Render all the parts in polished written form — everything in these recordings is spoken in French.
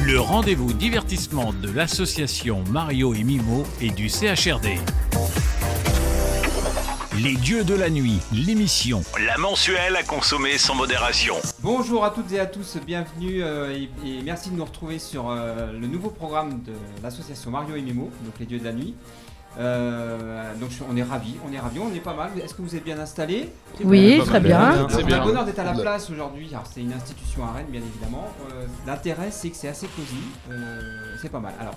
Le rendez-vous divertissement de l'association Mario et Mimo et du CHRD. Les dieux de la nuit, l'émission. La mensuelle à consommer sans modération. Bonjour à toutes et à tous, bienvenue et merci de nous retrouver sur le nouveau programme de l'association Mario et Mimo, donc les dieux de la nuit. Donc on est ravis, on est pas mal. Est-ce que vous êtes bien installés? Oui, très bien. On a le bonheur d'être à la place aujourd'hui. Alors c'est une institution à Rennes, bien évidemment. L'intérêt, c'est que c'est assez cosy, c'est pas mal. Alors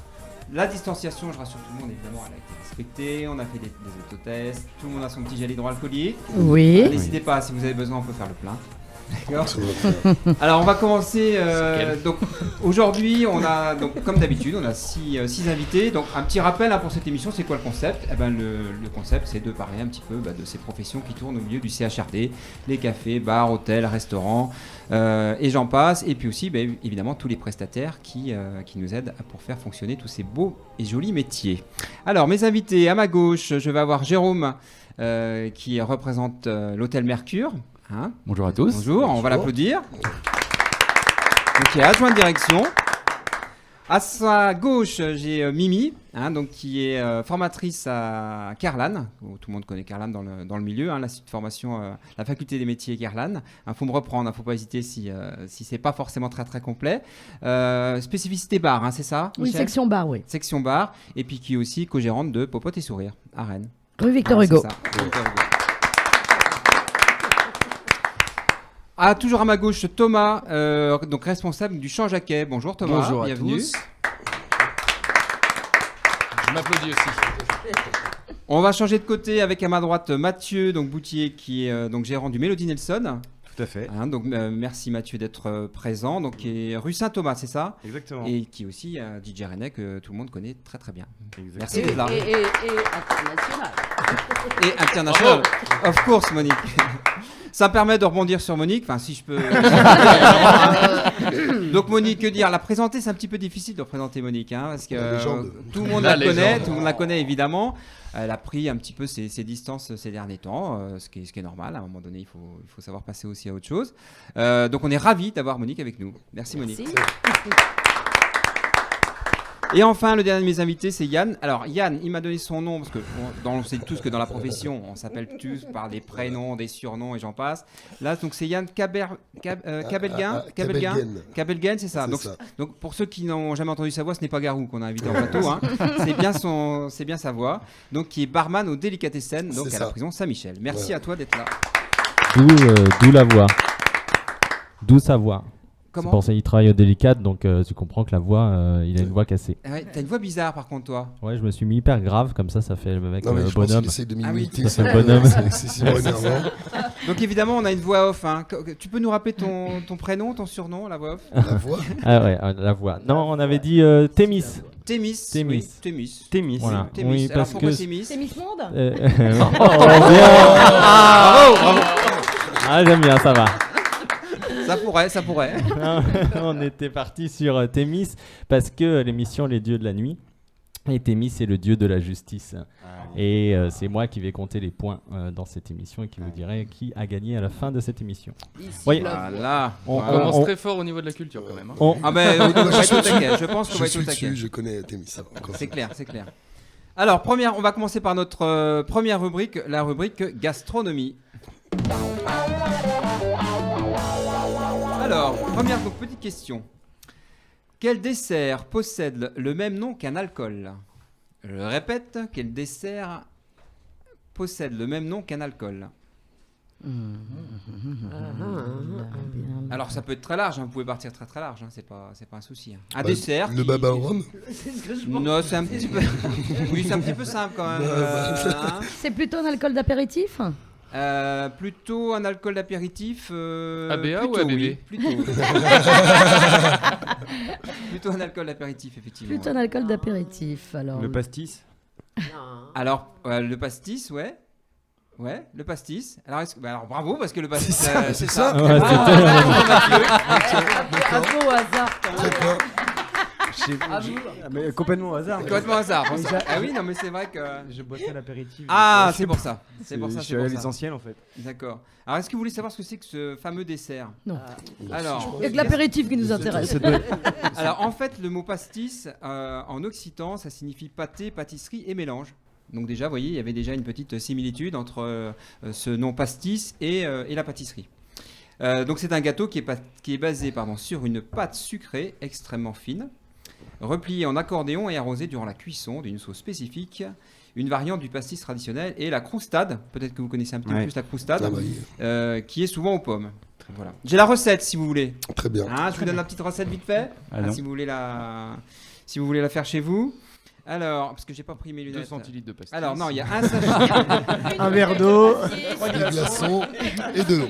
la distanciation, je rassure tout le monde, évidemment, elle a été respectée. On a fait des autotests, tout le monde a son petit gel hydroalcoolique. Oui. N'hésitez pas, si vous avez besoin, on peut faire le plein. D'accord. Alors on va commencer. Donc aujourd'hui, on a donc comme d'habitude, on a six invités. Donc un petit rappel pour cette émission, c'est quoi le concept? Le concept, c'est de parler un petit peu de ces professions qui tournent au milieu du CHRD, les cafés, bars, hôtels, restaurants, et j'en passe. Et puis aussi, évidemment, tous les prestataires qui nous aident pour faire fonctionner tous ces beaux et jolis métiers. Alors mes invités, à ma gauche, je vais avoir Jérôme qui représente l'hôtel Mercure. Hein? Bonjour à tous. Bonjour, on va l'applaudir. Donc il est adjoint de direction. À sa gauche, j'ai Mimi, donc qui est formatrice à Kerlan. Tout le monde connaît Kerlan dans le milieu, l'institut de formation, la faculté des métiers Kerlan. Faut me reprendre, faut pas hésiter si c'est pas forcément très très complet. Spécificité bar, c'est ça? Oui, Michel? section bar, oui. Section bar, et puis qui est aussi co-gérante de Popote et Sourire à Rennes. Rue Victor Hugo. C'est ça, Victor Hugo. Toujours à ma gauche, Thomas, donc responsable du Champ Jacquet. Bonjour Thomas, bonjour bienvenue. À tous. Je m'applaudis aussi. On va changer de côté avec à ma droite Mathieu, donc Boutier, qui est donc gérant du Mélodie Nelson. Tout à fait. Donc merci Mathieu d'être présent. Donc qui est rue Saint-Thomas, c'est ça? Exactement. Et qui est aussi DJ Rennais que tout le monde connaît très très bien. Exactement. Merci d'être là. Et international. Et international. Of course, Monique. Ça me permet de rebondir sur Monique, si je peux. Donc Monique, que dire? La présenter, c'est un petit peu difficile de représenter Monique, parce que tout le monde la connaît évidemment. Elle a pris un petit peu ses distances ces derniers temps, ce qui est normal. À un moment donné, il faut savoir passer aussi à autre chose. Donc on est ravis d'avoir Monique avec nous. Merci Monique. Merci. Et enfin, le dernier de mes invités, c'est Yann. Alors, Yann, il m'a donné son nom parce que on sait tous que dans la profession, on s'appelle tous par des prénoms, des surnoms et j'en passe. Là, donc c'est Yann Cabelguin, c'est ça. Donc, pour ceux qui n'ont jamais entendu sa voix, ce n'est pas Garou qu'on a invité en plateau. C'est bien sa voix. Donc, qui est barman au Délicatessen, donc à la prison Saint-Michel. Merci à toi d'être là. D'où la voix. D'où sa voix. Comment? C'est pour ça qu'il travaille au délicat, donc tu comprends que la voix, il a une voix cassée. Ouais, t'as une voix bizarre par contre, toi. Ouais, je me suis mis hyper grave, comme ça fait le mec je bonhomme. pense qu'il essaie de m'imiter. Ça fait le bonhomme. C'est excessivement énervant. Donc évidemment, on a une voix off. Tu peux nous rappeler ton prénom, ton surnom, la voix off? La voix. Ah ouais, la voix. Non, on avait dit Thémis. Thémis. Voilà. Thémis. Oui, Alors parce pourquoi que Thémis? C'est Miss Monde. Bravo. Ah, j'aime bien, ça va. Ça pourrait. On était parti sur Thémis parce que l'émission Les Dieux de la Nuit. Et Thémis, c'est le dieu de la justice. Et c'est moi qui vais compter les points dans cette émission et qui vous dirai qui a gagné à la fin de cette émission. Oui. Voilà. On commence très fort au niveau de la culture quand même. Je pense qu'on va être au taquet. Je connais Thémis. C'est clair. Alors, on va commencer par notre première rubrique, la rubrique gastronomie. Alors, petite question. Quel dessert possède le même nom qu'un alcool? Je le répète, quel dessert possède le même nom qu'un alcool? Alors ça peut être très large, vous pouvez partir très très large, c'est pas un souci. Un dessert. Le baba au rhum. Non, c'est un petit peu. Oui, c'est un petit peu simple quand même. C'est plutôt un alcool d'apéritif? Plutôt un alcool d'apéritif. ABA ou ABB? Oui, plutôt. Plutôt un alcool d'apéritif, effectivement. Plutôt un alcool d'apéritif, alors. Le pastis. Alors, le pastis, ouais. Ouais, le pastis. Alors bravo, parce que le pastis, c'est ça. Bravo au hasard. Mais complètement au hasard. Complètement hasard. Pour ça. Ah oui, non, mais c'est vrai que. Je bossais à l'apéritif. Ah, c'est pour ça. C'est pour ça. Je suis allé à l'essentiel en fait. D'accord. Alors, est-ce que vous voulez savoir ce que c'est que ce fameux dessert? Non. Alors, Il y a que l'apéritif qui nous intéresse. alors, en fait, le mot pastis en occitan, ça signifie pâté, pâtisserie et mélange. Donc déjà, vous voyez, il y avait déjà une petite similitude entre ce nom pastis et la pâtisserie. Donc c'est un gâteau qui est basé sur une pâte sucrée extrêmement fine, repliée en accordéon et arrosée durant la cuisson d'une sauce spécifique, une variante du pastis traditionnel, et la croustade, peut-être que vous connaissez un petit peu plus la croustade, qui est souvent aux pommes. Voilà. J'ai la recette si vous voulez. Très bien. Je vous donne la petite recette vite fait, si vous voulez la faire chez vous. Alors, parce que j'ai pas pris mes lunettes. 2 centilitres de pastis. Alors non, il y a un sachet. Un verre d'eau. Des glaçons et de l'eau.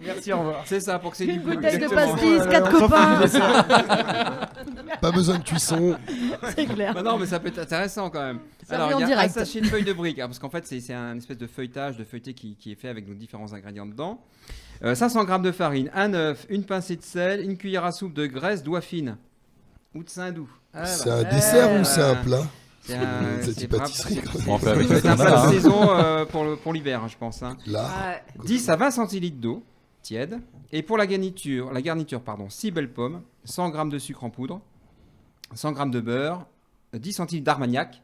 Merci, au revoir. C'est ça, pour que c'est du Une goût. bouteille de exactement. pastis, 4 copains. Pas besoin de cuisson. C'est clair. Bah non, mais ça peut être intéressant quand même. Servi Alors, en il y a direct. un sachet de feuilles de briques, parce qu'en fait, c'est un espèce de feuilleté qui est fait avec nos différents ingrédients dedans. 500 g de farine, un œuf, une pincée de sel, une cuillère à soupe de graisse d'oie fine ou de saindoux. C'est un dessert ou c'est un plat? C'est C'est une pâtisserie quand même. On fait avec c'est un plat de saison pour l'hiver, je pense. Là, 10 à 20 centilitres d'eau tiède. Et pour la garniture, 6 belles pommes, 100 g de sucre en poudre, 100 g de beurre, 10 centilitres d'armagnac.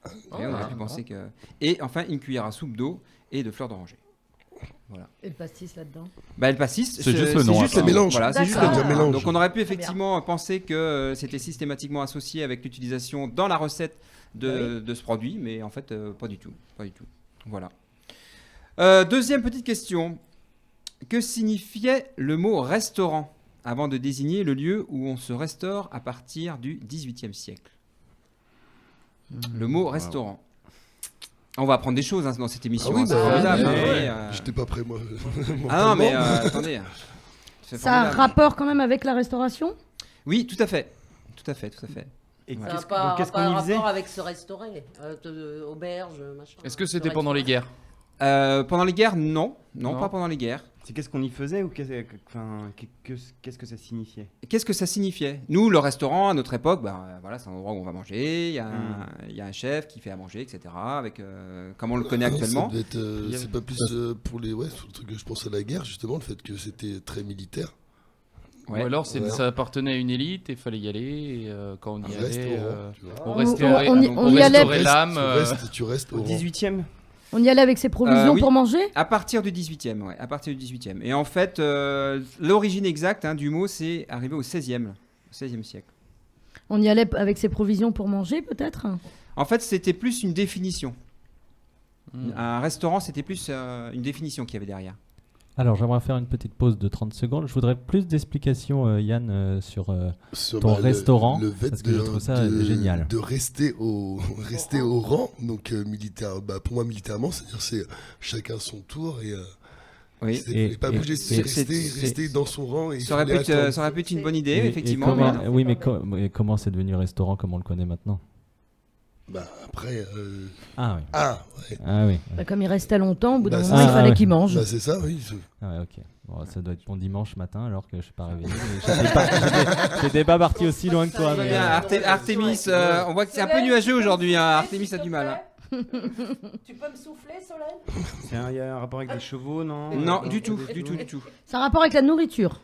Et on aurait pu penser que... Et enfin, une cuillère à soupe d'eau et de fleurs d'oranger. Voilà. Et le pastis là-dedans? Le pastis, C'est juste le nom, juste c'est le mélange. Voilà, c'est juste D'accord. le nom. mélange. Donc on aurait pu effectivement penser que c'était systématiquement associé avec l'utilisation dans la recette de ce produit, mais en fait pas du tout. Pas du tout. Voilà. Deuxième petite question. Que signifiait le mot restaurant avant de désigner le lieu où on se restaure à partir du XVIIIe siècle? Le mot restaurant. On va apprendre des choses dans cette émission. Ah oui, c'est bah, formidable, ouais. hein, mais, J'étais pas prêt moi. Ah non, mais attendez. C'est Ça a un formidable. rapport quand même avec la restauration? Oui, tout à fait. Tout à fait, tout à fait. Et Ouais. Ça n'a qu'est-ce pas, qu'est-ce pas qu'on y un faisait? rapport avec se restaurer, auberge, machin. Est-ce que c'était pendant les guerres? Pendant les guerres, non. Non, Non. pas pendant les guerres. C'est qu'est-ce qu'on y faisait ou qu'est-ce que ça signifiait? Qu'est-ce que ça signifiait? Nous, le restaurant, à notre époque, voilà, c'est un endroit où on va manger. Il y a un chef qui fait à manger, etc. Avec, comme on le connaît actuellement. Ça doit être, c'est pas plus pour les sur le truc que je pense à la guerre, justement, le fait que c'était très militaire. Ouais. Ou alors Ouais. ça appartenait à une élite et il fallait y aller. Et, quand on y Un allait, restaurant, tu vois. on restaurait on y allait- l'âme. Tu restes au Au rang. 18e? On y allait avec ses provisions oui. pour manger? À partir du 18e, ouais. À partir du 18e. Et en fait, l'origine exacte du mot, c'est arrivé au 16e siècle. On y allait avec ses provisions pour manger peut-être? En fait, c'était plus une définition. Un restaurant, c'était plus une définition qu'il y avait derrière. Alors, j'aimerais faire une petite pause de 30 secondes. Je voudrais plus d'explications, Yann, sur Sur, ton restaurant, le fait parce que je trouve ça génial. de rester au rang, donc militaire. Pour moi, militairement, c'est-à-dire c'est chacun son tour et Oui. c'est pas bouger, c'est rester dans son rang. Et Ça aurait pu être une bonne idée, Et effectivement. comment, mais- oui, mais comment c'est devenu restaurant comme on le connaît maintenant? Après, Ah oui. ouais. Ah oui. Comme il restait longtemps, au bout d'un Bah, moment, c'est il ça. fallait Ah, qu'il mange. C'est ça, oui. Ah ouais, ok. Bon, ça doit être bon dimanche matin alors que je suis pas réveillé. J'étais pas parti aussi loin que toi. Très Mais, bien, Artemis, on voit que c'est un peu nuageux aujourd'hui. Artemis a du mal. Tu peux me souffler, Solène? Il y a un rapport avec des chevaux, non? Non, du tout. C'est un rapport avec la nourriture.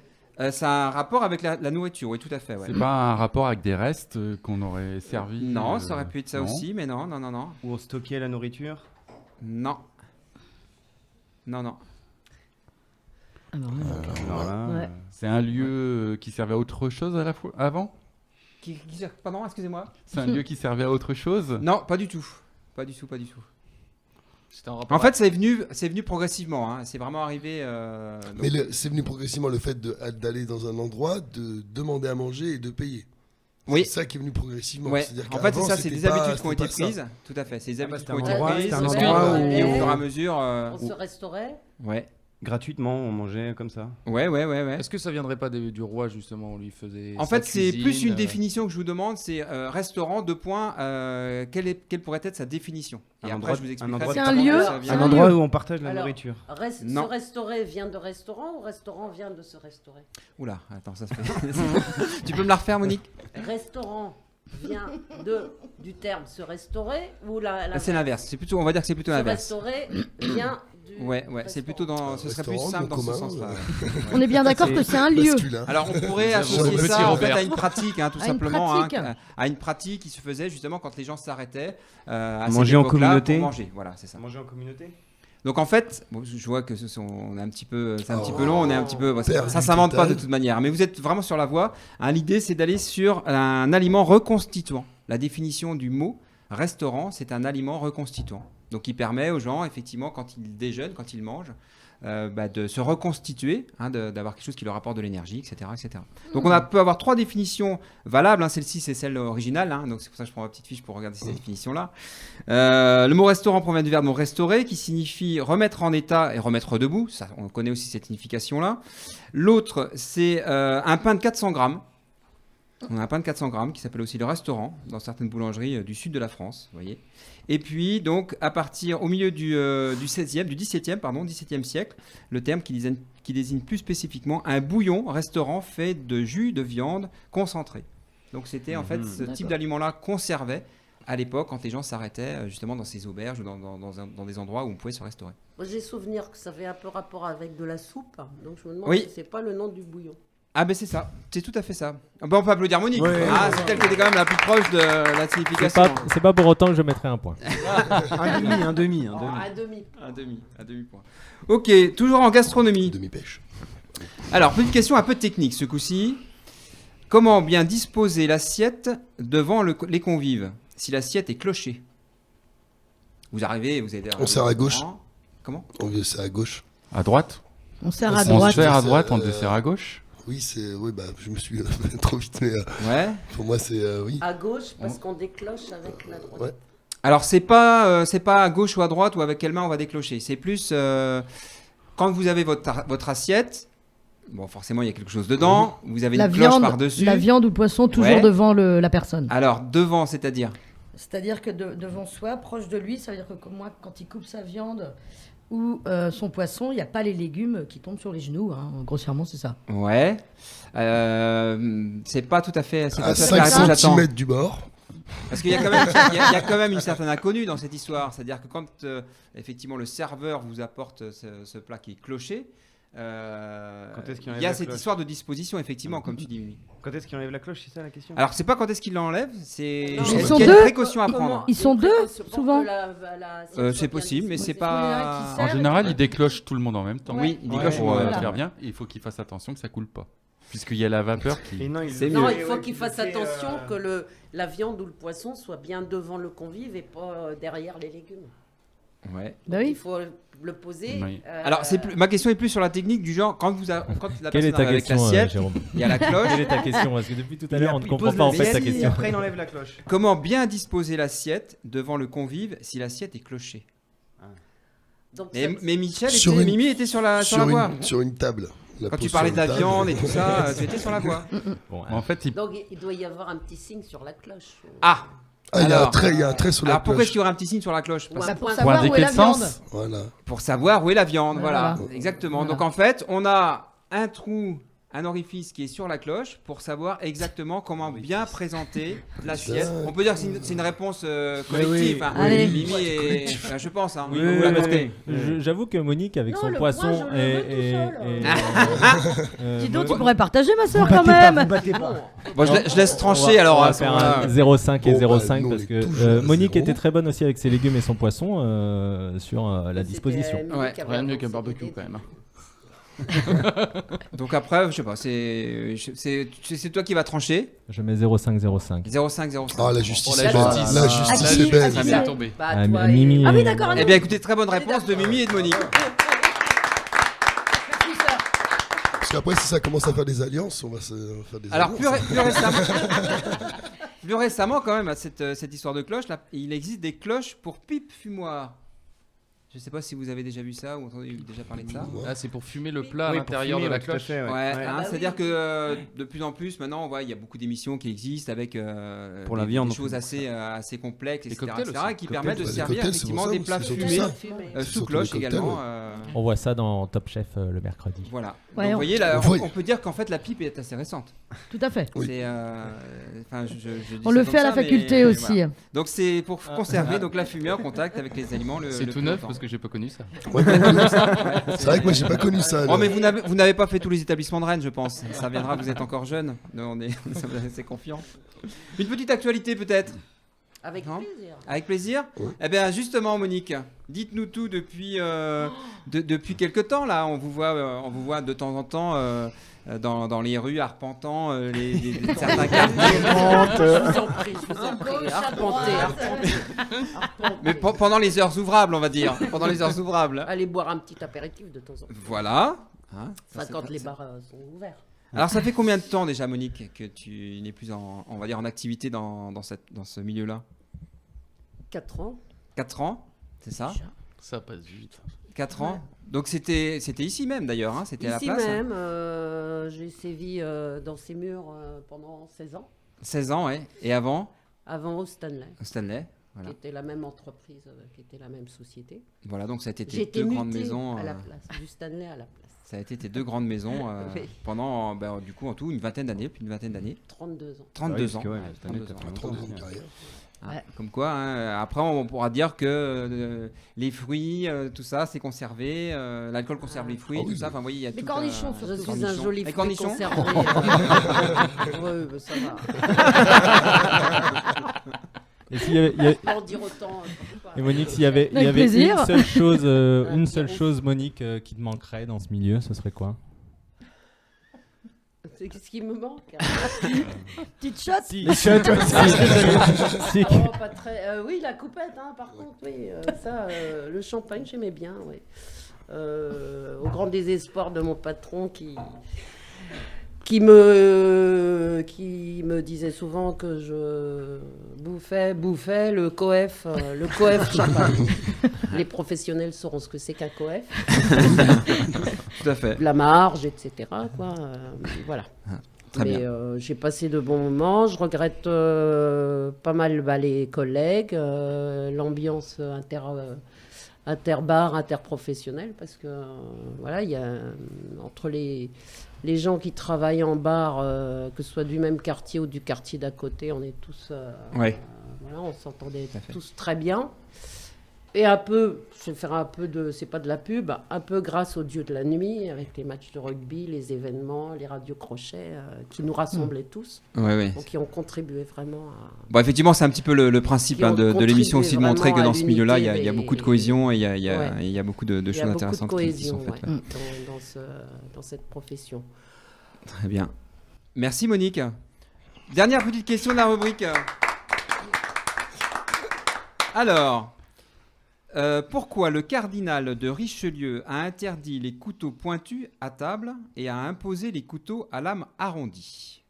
Ça a un rapport avec la nourriture, oui, tout à fait. Ouais. C'est pas un rapport avec des restes qu'on aurait servi? Non, ça aurait pu être ça non. aussi, mais non. Où on stockait la nourriture? Non. Alors, Alors là, Ouais. C'est un lieu qui servait à autre chose à la fois avant? Pardon, excusez-moi. C'est un lieu qui servait à autre chose? Non, pas du tout. Pas du tout. C'était un rapport En fait, c'est venu progressivement. C'est vraiment arrivé. Donc- Mais c'est venu progressivement le fait d'aller dans un endroit, de demander à manger et de payer. Oui. C'est ça qui est venu progressivement. Ouais. C'est-à-dire En fait, c'est qu'avant, ça, c'est c'était des pas- habitudes qui ont c'était été pas ça. prises. Tout à fait, c'est des habitudes qui ont c'était été un prises. endroit Et où- au fur et à mesure. On se restaurait. Ouais. gratuitement, on mangeait comme ça. Ouais. Est-ce que ça viendrait pas du roi justement? On lui faisait. En sa fait, c'est cuisine, plus une définition que je vous demande, c'est restaurant, quelle pourrait être sa définition? Et Un après, endroit- je vous un expliquerai. endroit C'est un lieu. ça vient. Un un endroit lieu. où on partage la Alors, nourriture. Non. Se restaurer vient de restaurant ou restaurant vient de se restaurer? Oula, attends, ça se fait. Tu peux me la refaire, Monique? restaurant vient du terme se restaurer ou C'est l'inverse. C'est plutôt, on va dire que c'est plutôt se l'inverse. restaurer vient du Ouais, c'est plutôt dans. Ce serait plus simple dans ce sens-là. On est bien d'accord que c'est un lieu. Alors on pourrait associer Petit ça en fait Robert. à une pratique, tout À une simplement, pratique. à une pratique qui se faisait justement quand les gens s'arrêtaient à Manger cette en époque-là communauté. pour manger. Voilà, c'est ça. Manger en communauté. Donc en fait, bon, je vois que on est un petit peu, c'est un petit peu Oh. long, on est un petit peu, Perdu ça s'invente pas de total. toute manière. Mais vous êtes vraiment sur la voie. L'idée, c'est d'aller sur un aliment reconstituant. La définition du mot restaurant, c'est un aliment reconstituant. Donc il permet aux gens, effectivement, quand ils déjeunent, quand ils mangent, de se reconstituer, d'avoir quelque chose qui leur apporte de l'énergie, etc., etc. Donc on peut avoir 3 définitions valables. Celle-ci, c'est celle originale. Donc c'est pour ça que je prends ma petite fiche pour regarder ces définitions-là. Le mot restaurant provient du verbe restaurer, qui signifie remettre en état et remettre debout. Ça, on connaît aussi cette signification-là. L'autre, c'est un pain de 400 grammes. On a un pain de 400 grammes qui s'appelle aussi le restaurant dans certaines boulangeries du sud de la France, vous voyez. Et puis, donc, à partir au milieu du 17e siècle, le terme qui désigne plus spécifiquement un bouillon restaurant fait de jus de viande concentré. Donc, c'était en fait ce type d'aliment-là qu'on servait à l'époque quand les gens s'arrêtaient justement dans ces auberges ou dans des endroits où on pouvait se restaurer. Moi, j'ai souvenir que ça avait un peu rapport avec de la soupe, donc je me demande Oui. si c'est pas le nom du bouillon. Ah ben c'est ça, c'est tout à fait ça. On peut applaudir Monique. Ouais. C'est elle qui était quand même la plus proche de la signification. C'est pas pour autant que je mettrai un point. Un demi. Un demi. Un demi-point. Ok, toujours en gastronomie. Demi-pêche. Alors, petite question un peu technique ce coup-ci. Comment bien disposer l'assiette devant les convives si l'assiette est clochée? Vous arrivez, vous avez... On sert à gauche. Comment? On sert à gauche. À droite. On sert à On On droite. sert à C'est, droite, on dessert à gauche. Oui, je me suis trop vite, mais Ouais. pour moi, c'est oui. À gauche, parce qu'on décloche avec la droite. Ouais. Alors, c'est pas à gauche ou à droite ou avec quelle main on va déclocher. C'est plus quand vous avez votre assiette. Bon, forcément, il y a quelque chose dedans. Vous avez La une cloche viande, par-dessus. la viande ou le poisson toujours Ouais. devant la personne. Alors, devant, c'est-à-dire? C'est-à-dire que devant soi, proche de lui, ça veut dire que moi, quand il coupe sa viande ou son poisson, il n'y a pas les légumes qui tombent sur les genoux. Grossièrement, c'est ça. Ouais. C'est pas tout à fait. C'est pas À tout à fait la 5 réponse que j'attends. cm du bord. Parce qu'il y a quand même, il y a quand même une certaine inconnue dans cette histoire. C'est-à-dire que quand effectivement le serveur vous apporte ce plat qui est cloché, est-ce qu'il il enlève y a la cette cloche histoire de disposition effectivement, comme tu dis. Mimi. Quand est-ce qu'il enlève la cloche, c'est ça la question? Alors c'est pas quand est-ce qu'il l'enlève, c'est Non, est-ce Ils sont qu'il y a une deux. précaution à prendre. Ils sont deux, souvent. C'est possible, mais c'est pas. En général, il décloche tout le monde en même temps. Oui, il décloche Pour voilà. faire bien. Et il faut qu'il fasse attention que ça coule pas. Puisqu'il y a la vapeur qui... Et non, C'est Non, mieux. il faut qu'il fasse attention que la viande ou le poisson soit bien devant le convive et pas derrière les légumes. Ouais. Bah Il oui. faut le poser. Oui. Alors ma question est plus sur la technique du genre quand la Quelle est personne ta arrive avec question, l'assiette, Jérôme? il y a la cloche. Quelle est ta question? Parce que depuis tout à Il l'heure, on ne il comprend pose pas en la fait ta viande et question. après il enlève la cloche. Comment bien disposer l'assiette devant le convive si l'assiette est clochée? Donc, Mais Michel Sur une- Mimi était sur la voie. Sur une table. La Quand tu pose parlais sur de la une table. viande et tout ça, tu étais sur la voie. Bon, En fait, il... donc, il doit y avoir un petit signe sur la cloche. Ah, Ah, il y a un Alors- trait, il y a un trait sur la alors pourquoi est-ce cloche. qu'il y aurait un petit signe sur la cloche? Ou un Bah, pour point. savoir Pour où est la indiquer le viande. sens. Voilà. Pour savoir où est la viande, voilà. Voilà. Exactement. Voilà. Donc en fait, on a un trou, un orifice qui est sur la cloche pour savoir exactement comment bien présenter l'assiette. Ça. On peut dire que c'est une réponse collective. oui. Hein. Allez. Mimi et je pense. Hein. Oui, Vous oui, la parce comptez. que j'avoue que Monique, avec Non, son le poisson point, je le veux tout seul. Dis donc, tu Mo- pourrais partager, ma soeur, quand même. Bon, je laisse trancher on va, alors. on va à ce faire moment-là. un 0,5 et Bon, bah, 0,5 nous, on parce est que toujours à Monique 0. était très bonne aussi avec ses légumes et son poisson sur la disposition. Ouais, Rien de mieux qu'un barbecue quand même. Donc après, je sais pas, c'est toi qui vas trancher. Je mets 0,5, 0,5. 0,5, 0,5. Ah, la justice. Oh, la est belle. justice. La Ah, justice qui- est belle. Ça qui- m'est tombé. Bah, Ah, toi Mimi. Ah oui, d'accord. Eh bien, écoutez, très bonne réponse de Mimi et de Monique. Parce qu'après, si ça commence à faire des alliances, on va se faire des Alors, alliances. plus récemment, quand même, à cette histoire de cloche, là, il existe des cloches pour pipe fumoir. Je sais pas si vous avez déjà vu ça ou entendu déjà parler de ça. Ah, c'est pour fumer le plat à Oui, pour l'intérieur fumer, de la ouais, tout à cloche. fait, ouais. Ouais, Ouais. hein, bah c'est-à-dire oui. que de plus en plus maintenant, on voit, il y a beaucoup d'émissions qui existent avec Pour la des viande, choses on assez complexes, Les etc., cocktails etc., aussi. qui Cocktails, permettent de les servir cocktails, effectivement c'est des pour plats ça, c'est fumés surtout Fumé. sous surtout cloche les cocktails, également. On voit ça dans Top Chef le mercredi. Voilà. Ouais, Donc, vous on- voyez, là, Oui. on peut dire qu'en fait la pipe est assez récente. Tout à fait. Oui. C'est, enfin, je dis On ça le comme fait à la ça, mais faculté aussi. voilà. Donc c'est pour conserver donc la fumée en contact avec les aliments. C'est le tout plus neuf longtemps. parce que j'ai pas connu ça. Ouais, c'est vrai que moi j'ai pas connu ça. Oh, mais vous n'avez pas fait tous les établissements de Rennes, je pense. Ça viendra, vous êtes encore jeune. On est assez confiants. Une petite actualité peut-être. Avec Non. plaisir. Avec plaisir. Oui. Eh bien, justement, Monique, dites-nous tout depuis depuis quelque temps là. On vous voit de temps en temps dans les rues arpentant certains quartiers. Je vous en prie, je vous en prie. Arpentez. Mais pendant les heures ouvrables, on va dire. Pendant les heures ouvrables. Allez boire un petit apéritif de temps en temps. Voilà. Hein, ça, Enfin, c'est quand pas- les ça- bars sont ouverts. Alors, ça fait combien de temps déjà, Monique, que tu n'es plus on va dire, en activité dans ce milieu-là? 4 ans. 4 ans, c'est ça? Ça passe vite. 4 ans. Donc c'était ici même d'ailleurs, hein, c'était à la Ici place. même, j'ai sévi dans ces murs pendant 16 ans. 16 ans, ouais. Et avant, Avant au Stanley, Stanley. Voilà. qui était la même entreprise, qui était la même société. Voilà, donc ça a été J'ai tes été deux grandes mutée maisons. à la place, du Stanley à la place. Ça a été tes deux grandes maisons Oui. pendant, du coup, en tout, une vingtaine d'années, plus d'une vingtaine d'années. 32 ans. 32 ans. Ouais, Ouais, cette année, 32 t'as ans. fait 30 longtemps ans de aussi, hein. carrière. Hein, Ouais. Comme quoi, hein, après on pourra dire que les fruits, tout ça, c'est conservé. L'alcool conserve les fruits, Ah oui, tout ça. oui. Enfin, vous voyez, il y a Les tout. cornichons, Je surtout. suis un joli Les fruit cornichons. conservé. Oui, bah, ça va. Et s'il y avait- Pas en dire autant. Et Monique, s'il y avait, Avec plaisir. une seule chose, une Un seule petit chose, Monique, qui te manquerait dans ce milieu, ce serait quoi? C'est ce qui me manque. Petite shot. Les shots. Si. Oh, pas très. Oui, la coupette, hein, par contre, oui. Ça, le champagne, j'aimais bien, oui. Au grand désespoir de mon patron qui me disait souvent que je bouffais le coef champagne. Les professionnels sauront ce que c'est qu'un coef, Tout à fait. la marge, etc. Quoi. Voilà. Très Mais bien. j'ai passé de bons moments. Je regrette pas mal les collègues, l'ambiance interbar, interprofessionnelle, parce que voilà, il y a entre les gens qui travaillent en bar, que ce soit du même quartier ou du quartier d'à côté, on est tous, Ouais. voilà, on s'entendait Tout à fait. tous très bien. Et un peu, je vais faire un peu de, c'est pas de la pub, un peu grâce aux dieux de la nuit, avec les matchs de rugby, les événements, les radios crochets, qui nous rassemblaient tous, Ouais, ouais. donc qui ont contribué vraiment à... Bon, effectivement, c'est un petit peu le principe Qui ont de l'émission aussi, de contribué montrer que dans vraiment ce à milieu-là, il y a l'unité beaucoup de et- cohésion et il y a, Ouais. il y a beaucoup de Il y a choses beaucoup de intéressantes qui cohésion sont faites. ouais, Ouais. dans cette profession. Très bien. Merci Monique. Dernière petite question de la rubrique. Alors, pourquoi le cardinal de Richelieu a interdit les couteaux pointus à table et a imposé les couteaux à lame arrondie?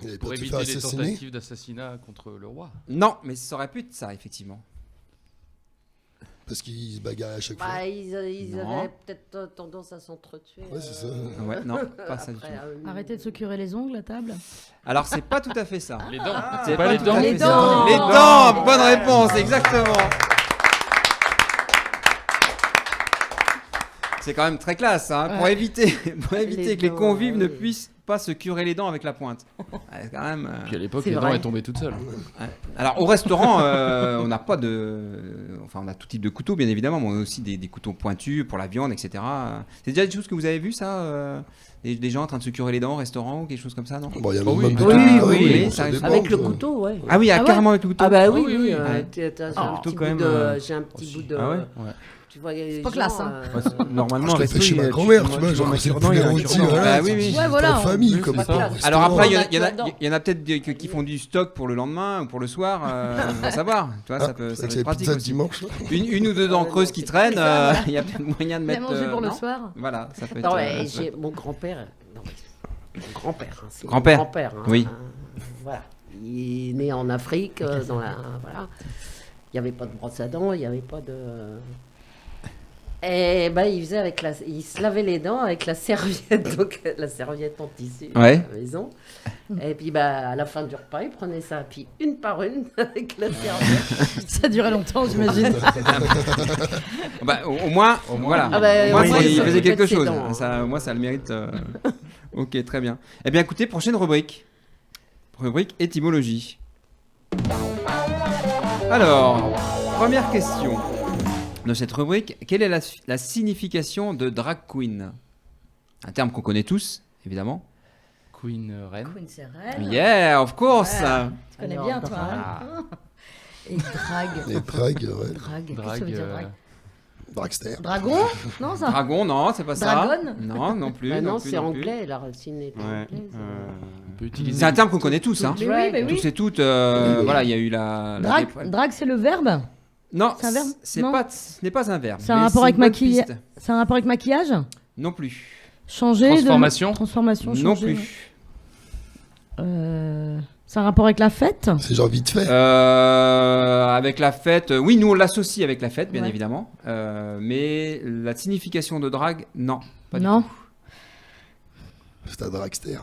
Il avait Pour peur de se éviter faire les assassiner. tentatives d'assassinat contre le roi. Non, mais ça aurait pu être ça, effectivement. Parce qu'ils se bagarraient à chaque fois. Bah, ils Non. avaient peut-être tendance à s'entretuer. Ouais, c'est ça. Ouais, non, pas ça du tout. Arrêtez de se curer les ongles à table. Alors, c'est pas tout à fait ça. Les dents. C'est pas les tout dents. à fait Les ça. dents. Les dents, bonne réponse, exactement. C'est quand même très classe, hein, pour éviter Les que les dents, convives ne oui. puissent pas se curer les dents avec la pointe. Ouais, quand même. Puis à l'époque, C'est les dents vrai. elles tombaient toutes seules. Alors au restaurant, on n'a pas enfin on a tout type de couteaux bien évidemment, mais on a aussi des couteaux pointus pour la viande, etc. C'est déjà des choses que vous avez vues ça, des gens en train de se curer les dents au restaurant ou quelque chose comme ça, non? Bon, il y a Oh même oui. de Oui, tout. oui, Ah oui, bon, ça ça arrive. dépend, Avec le quoi. couteau, ouais. Ah oui, Ah ouais carrément avec le couteau. Ah bah oui, oui, oui. j'ai un Surtout petit quand bout même, de, j'ai un petit aussi. bout de. Ah ouais Tu vois, c'est pas classe, hein. Normalement, Je l'ai fait chez ma grand-mère, tu vois, genre c'est le poulet rôti, Bah voilà. oui, oui. c'est Ouais, voilà. en famille, Oui, comme c'est ça. ça. Alors après, il y en a- Dans il y en a- la- il y en a peut-être qui font du stock pour le lendemain ou pour le soir, on va savoir. Tu vois, ça peut Avec être les pratique pizzas aussi. dimanche. là. Une ou deux dents creuses qui traînent, il y a peut-être moyen de Bien mettre. manger pour le non soir. Voilà, ça peut être. Non, mais ça peut être- mon grand-père. Non, mais mon grand-père. Hein, c'est Grand-père. mon grand-père. Hein, Oui. Voilà. Il est né en Afrique, dans la. Voilà. Il n'y avait pas de brosse à dents, il n'y avait pas de. Et bah, il se lavait les dents avec la serviette, donc la serviette en tissu Ouais. à la maison. Et puis bah, à la fin du repas, il prenait ça, puis une par une avec la serviette. Ça durait longtemps, j'imagine. Bah, au moins, voilà. Ah bah, Au moins, oui, il ça faisait fait quelque ses chose. dents, hein. Ça, moi, ça le mérite. Ok, très bien. Eh bien, écoutez, prochaine rubrique. Rubrique étymologie. Alors, première question de cette rubrique. Quelle est la signification de drag queen? Un terme qu'on connaît tous, évidemment. Queen Reine. Queen, c'est reine. Yeah, of course. Ouais. Tu connais Alors, bien, toi. drag. Hein. Et drag. Les dragues, ouais. Drag. Qu'est-ce que ça veut dire, drag? Dragster. Dragon? Non, ça. Dragon, non, c'est pas ça. Dragon? Non, non plus. Bah, non, plus, c'est non plus. anglais, la racine est anglaise. On peut utiliser. C'est un terme qu'on connaît tous, hein. Mais oui, mais oui. Tous et toutes. Voilà, il y a eu la. Drag, c'est le verbe? Non, C'est un verbe? c'est Non. pas, ce n'est pas un verbe. C'est un mais rapport c'est avec une bonne maquillage? piste. C'est un rapport avec maquillage? Non plus. Changer Transformation? Transformation, Non changer. plus. C'est un rapport avec la fête? C'est genre vite fait. Avec la fête, oui, nous on l'associe avec la fête, bien Ouais. évidemment. Mais la signification de drague, non. Pas du Non. tout. C'est un dragster.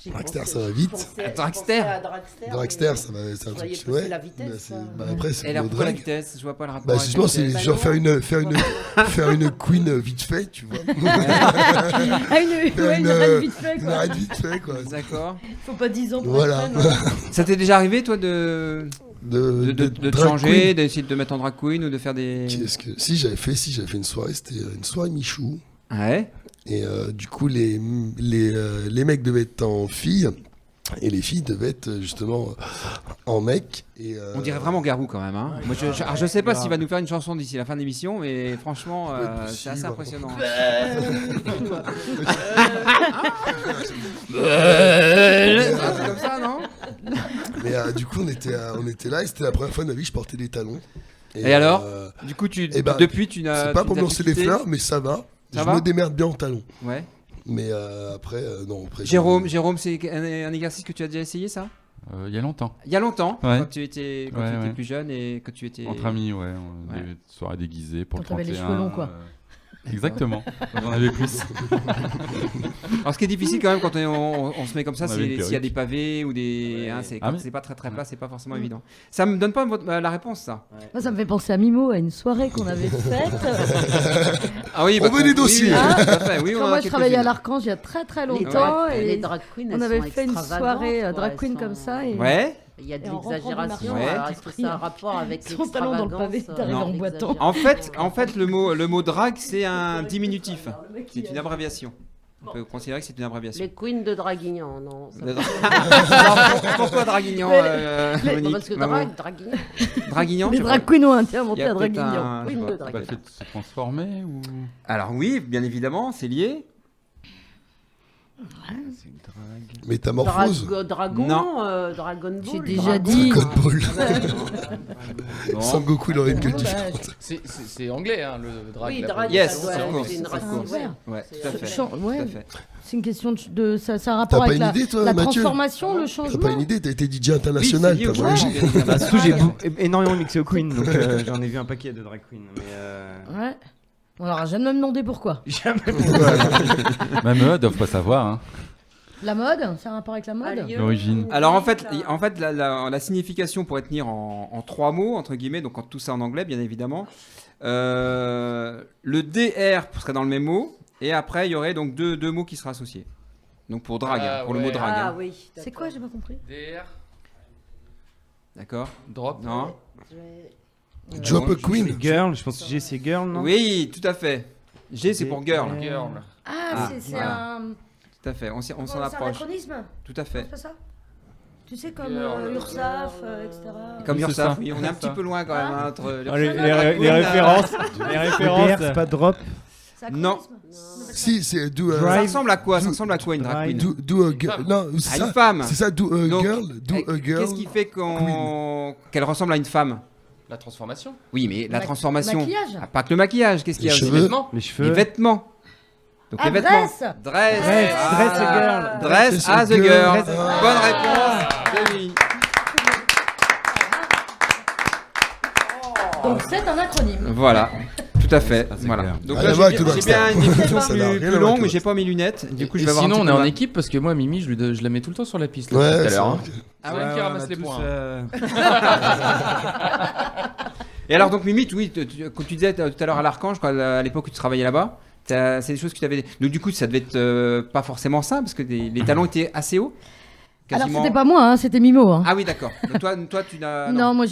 J'y Dragster, pensais- ça va vite. je pensais- Dragster. je pensais à Dragster, Dragster, mais ça va, c'est un je voyais truc. passer Ouais. la vitesse, Bah, c'est- quoi. bah, après, c'est Et la le pourquoi la drag. vitesse? Je vois pas le rapport. Bah, avec justement, la c'est vitesse. genre faire une queen vite fait, tu vois. Ah, une reine vite fait, Une quoi. reine vite fait, quoi. D'accord. Faut pas 10 ans pour Voilà. être reine, Ça t'est déjà arrivé, toi, de te drag changer, queen. d'essayer de te mettre en drag queen ou de faire des. Qu'est-ce que si j'avais fait une soirée, c'était une soirée Michou. Ouais. Et du coup, les mecs devaient être en filles et les filles devaient être justement en mec. Et, On dirait vraiment Garou quand même. Hein. Moi, alors, je sais pas s'il va nous faire une chanson d'ici la fin de l'émission, mais franchement, c'est assez impressionnant. C'est comme ça, non? Mais du coup, on était là et c'était la première fois de ma vie que je portais des talons. Et alors Du coup, depuis, tu n'as. C'est pas tu pour me n'as lancer plus les quitté fleurs, mais ça va. Ça Je va me démerde bien en talons. Ouais. Mais après, non. Après, Jérôme, c'est un exercice que tu as déjà essayé, ça? Il y a longtemps. Il y a longtemps, Ouais. quand tu étais plus jeune et que tu étais. Entre amis, ouais. Ouais. Des soirées déguisées pour Quand le t'avais 31. les cheveux longs, quoi. Exactement. J'en avais plus. Alors, ce qui est difficile quand même quand on se met comme ça, On avait une c'est s'il y a perruque. des pavés ou des. Hein, Ah, mais- c'est pas très plat, c'est pas forcément évident. Ça me donne pas la réponse, ça. Moi, ça me fait penser à Mimo, à une soirée qu'on avait faite. Ah oui, On veut des dossiers. Oui, Ah. tout à fait, oui, on Quand en a moi, je travaillais à quelques-unes. l'Archange il y a très très Les longtemps. drag, Et les drag queens, on elles avait sont fait une extravagantes, soirée quoi, drag elles queen sont- comme ça. Et... Ouais. Il y a de Et en rentrant du l'exagération. marché, Alors, ouais. est-ce que ça a un rapport avec Son talon dans le pavé, l'extravagance, t'arrives en l'exagération boitant. En fait, le mot drag, c'est un diminutif. C'est une abréviation. On peut considérer que c'est une abréviation. Les queens de Draguignan, non. ça- Alors, pourquoi Draguignan, Non, Monique, parce que maman Draguignan. Draguignan, Les tu drag vois. queens ont Il inventé y a à peut-être Draguignan. un- je Queen vois. de Bah, le Draguignan. fait de se transformer ou. Alors oui, bien évidemment, c'est lié. C'est une drague. Métamorphose. Dragon, Non. Dragon Ball. J'ai déjà Dragon. dit. Dragon Ball. Non. Sangoku, il aurait une gueule Bah, différente. C'est anglais, hein, le drag. Oui, la drag, Yes, ça doit of être course, une of racine, course. ouais. Ouais, tout à fait. Ouais. Tout à fait. C'est une question de ça a un rapport pas avec une la, idée, toi, la Mathieu transformation, le T'as changement. pas une idée, t'as été DJ international, Oui, c'est lié t'as au voyagé. changement, bien évidemment. Bah, surtout, j'ai énormément mixé au Queen, donc j'en ai vu un paquet de drag queen. Mais Ouais. On leur a jamais demandé pourquoi. jamais. Même eux doivent pas savoir. Hein. La mode, c'est un rapport avec la mode. Alieu, L'origine. Alors en fait, la signification pourrait tenir en trois mots, entre guillemets, donc tout ça en anglais, bien évidemment. Le DR serait dans le même mot, et après il y aurait donc deux mots qui seraient associés. Donc pour drague, Ah, pour le ouais. mot drague. Ah hein. oui. C'est quoi, j'ai pas compris. DR, D'accord. drop. Non. Drop a Queen. Girl, je pense que G c'est girl, non? Oui, tout à fait. G c'est pour girl. Girl. Ah, c'est voilà. un. Tout à fait. On s'en C'est un approche. anachronisme. Tout à fait. C'est pas ça. Tu sais, comme Girl. URSAF, etc. Comme Oui, c'est Ursaf, ça. oui, on est un petit peu loin quand même hein, entre Ah, les, l'Ursaf et les la ré- drag les queen, références. Les DR, références. c'est pas drop. C'est Non. anachronisme. Si, c'est do Ça Drive. ressemble à quoi? Ça ressemble à quoi une drag queen? do a girl. Non, c'est À une ça. femme. C'est ça, do a Donc, girl. Do a girl. Qu'est-ce qui fait qu'elle ressemble à une femme? La transformation. Oui, mais la transformation. Maquillage. Ah, pas que le maquillage. Qu'est-ce qu'il y a Les aussi? cheveux. Vêtements. Les Les cheveux. vêtements. Donc Ah, les vêtements. dress. Dress. Dress, Ah. dress a girl. Dress Dress as a a girl. girl. Bonne réponse. Denis. Donc c'est un acronyme. Voilà. Tout à fait. c'est Voilà. clair. Donc Ah, là, là-bas, j'ai avec le j'ai bien une définition Ça n'a rien à plus voir longue, avec mais le j'ai pas mes lunettes. Du coup, je vais Et avoir un sinon, petit on peu est de en mal. équipe parce que moi, Mimi, je la mets tout le temps sur la piste là, Ouais, tout à c'est l'heure. vrai Hein. que- Ah C'est ouais. elle qui on ramasse a les tous, points. Et alors, donc, Mimi, oui, quand tu disais tout à l'heure à l'Archange, à l'époque où tu travaillais là-bas, c'est des choses que tu avais. Donc, du coup, ça devait être pas forcément ça, parce que les talons étaient assez hauts. Alors Quasiment. c'était pas moi, hein, c'était Mimo. Hein. Ah oui, d'accord. Donc, toi, tu n'as. non, moi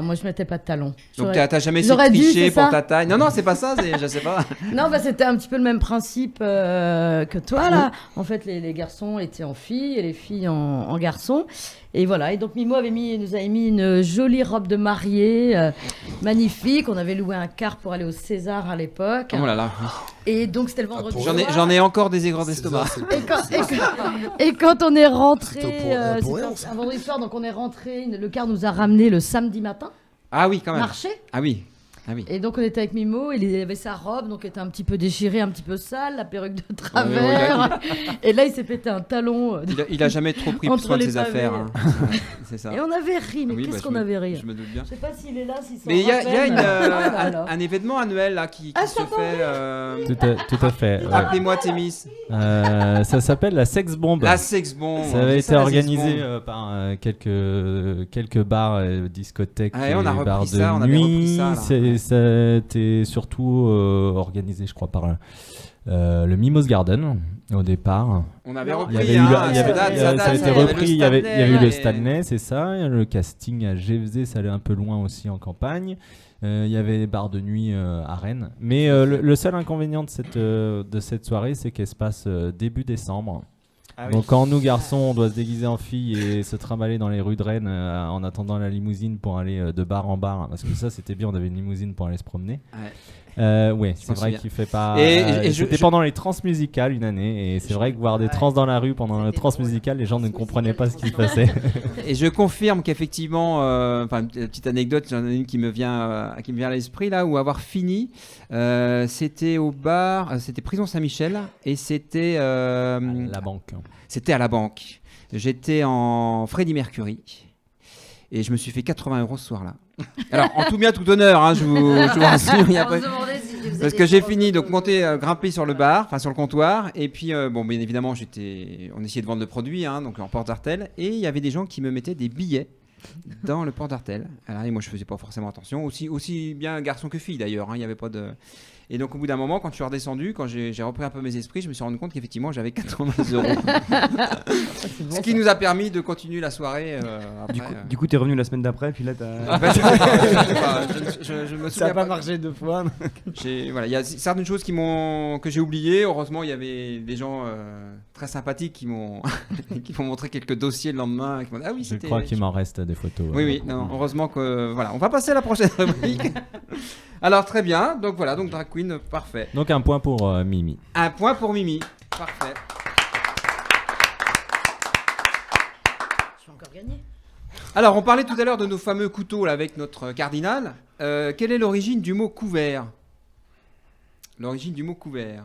moi je mettais pas de talons. Donc, J'aurais- t'as jamais essayé de j'aurais dû, tricher c'est pour ça ta taille. Non, c'est pas ça, je sais pas. Non, bah, c'était un petit peu le même principe que toi là. En fait, les garçons étaient en filles et les filles en garçons. Et voilà. Et donc Mimo nous avait mis une jolie robe de mariée, magnifique. On avait loué un car pour aller au César à l'époque. Oh là là. Oui. Et donc c'était le vendredi. pour soir. J'en ai encore des aigreurs C'est d'estomac. ça, c'est Et quand on est rentré, C'était pour rien, c'était un vendredi soir, donc on est rentré. Le car nous a ramené le samedi matin. Ah oui, quand même. Marché. Ah oui. Ah oui. Et donc on était avec Mimo, il avait sa robe, donc elle était un petit peu déchirée, un petit peu sale, la perruque de travers. Et là il s'est pété un talon. Il a jamais trop pris Entre soin de les ses pavés. affaires. Hein. C'est ça. Et on avait ri, mais Oui, qu'est-ce bah, qu'on avait ri. Je me doute bien. Je sais pas s'il est là, s'il s'en Mais il y a rappelle. Oh là là. un événement annuel là qui Ah, se ça fait. Tout à fait. ouais. Appelez-moi Thémis. Ça s'appelle la Sex Bomb. La Sex Bomb. Ça avait C'est été la Sex organisé Bomb. par quelques bars, discothèques Ah, et on a et repris bars ça, de on avait repris nuit. ça, là. C'était surtout organisé, je crois, par le Mimos Garden au départ. On avait Non, repris. Il y avait eu, hein, il y avait- ça date, ça a été il y avait repris. le Il y avait eu le et- Stanley, c'est ça. Et le casting à GFZ, ça allait un peu loin aussi en campagne. Il y avait les bars de nuit à Rennes. Mais le seul inconvénient de cette soirée, c'est qu'elle se passe début décembre. Ah oui. Donc quand nous garçons on doit se déguiser en filles et se trimballer dans les rues de Rennes en attendant la limousine pour aller de bar en bar, parce que ça c'était bien, on avait une limousine pour aller se promener. Ouais, c'est m'en vrai souviens. qu'il fait pas. Et c'était pendant les transmusicales une année, et c'est vrai que voir des trans dans la rue pendant les transmusicales, les gens ne comprenaient pas ce qui se passait. Et je confirme qu'effectivement, enfin, une petite anecdote, j'en ai une qui me vient à l'esprit là, où avoir fini, c'était au bar, c'était Prison Saint-Michel, et c'était La banque. C'était à la banque. J'étais en Freddie Mercury. Et je me suis fait 80 € ce soir-là. Alors, en tout bien, tout honneur, hein, je vous rassure. Il y a pas... Parce que j'ai fini, donc monter, grimper sur le bar, enfin sur le comptoir. Et puis, bon, bien évidemment, on essayait de vendre le produit, hein, donc en porte-d'artel. Et il y avait des gens qui me mettaient des billets dans le porte-d'artel. Alors, et moi, je faisais pas forcément attention. Aussi bien garçon que fille, d'ailleurs. Hein, il y avait pas de... Et donc, au bout d'un moment, quand je suis redescendu, quand j'ai repris un peu mes esprits, je me suis rendu compte qu'effectivement, j'avais 80 €. Ce qui nous a permis de continuer la soirée après. Du coup, t'es revenu la semaine d'après, puis là, t'as. Je me Ça souviens a pas marché 2 fois. Voilà, il y a certaines choses que j'ai oubliées. Heureusement, il y avait des gens très sympathiques qui m'ont montré quelques dossiers le lendemain. Qui m'ont dit, ah oui, Je crois qu'il m'en reste des photos. Oui, non, heureusement que voilà. On va passer à la prochaine rubrique. Alors très bien. Donc voilà, donc Drag Queen, parfait. Donc un point pour Mimi. Un point pour Mimi, parfait. Je vais encore gagner. Alors, on parlait tout à l'heure de nos fameux couteaux là, avec notre cardinal. Quelle est l'origine du mot couvert? L'origine du mot couvert.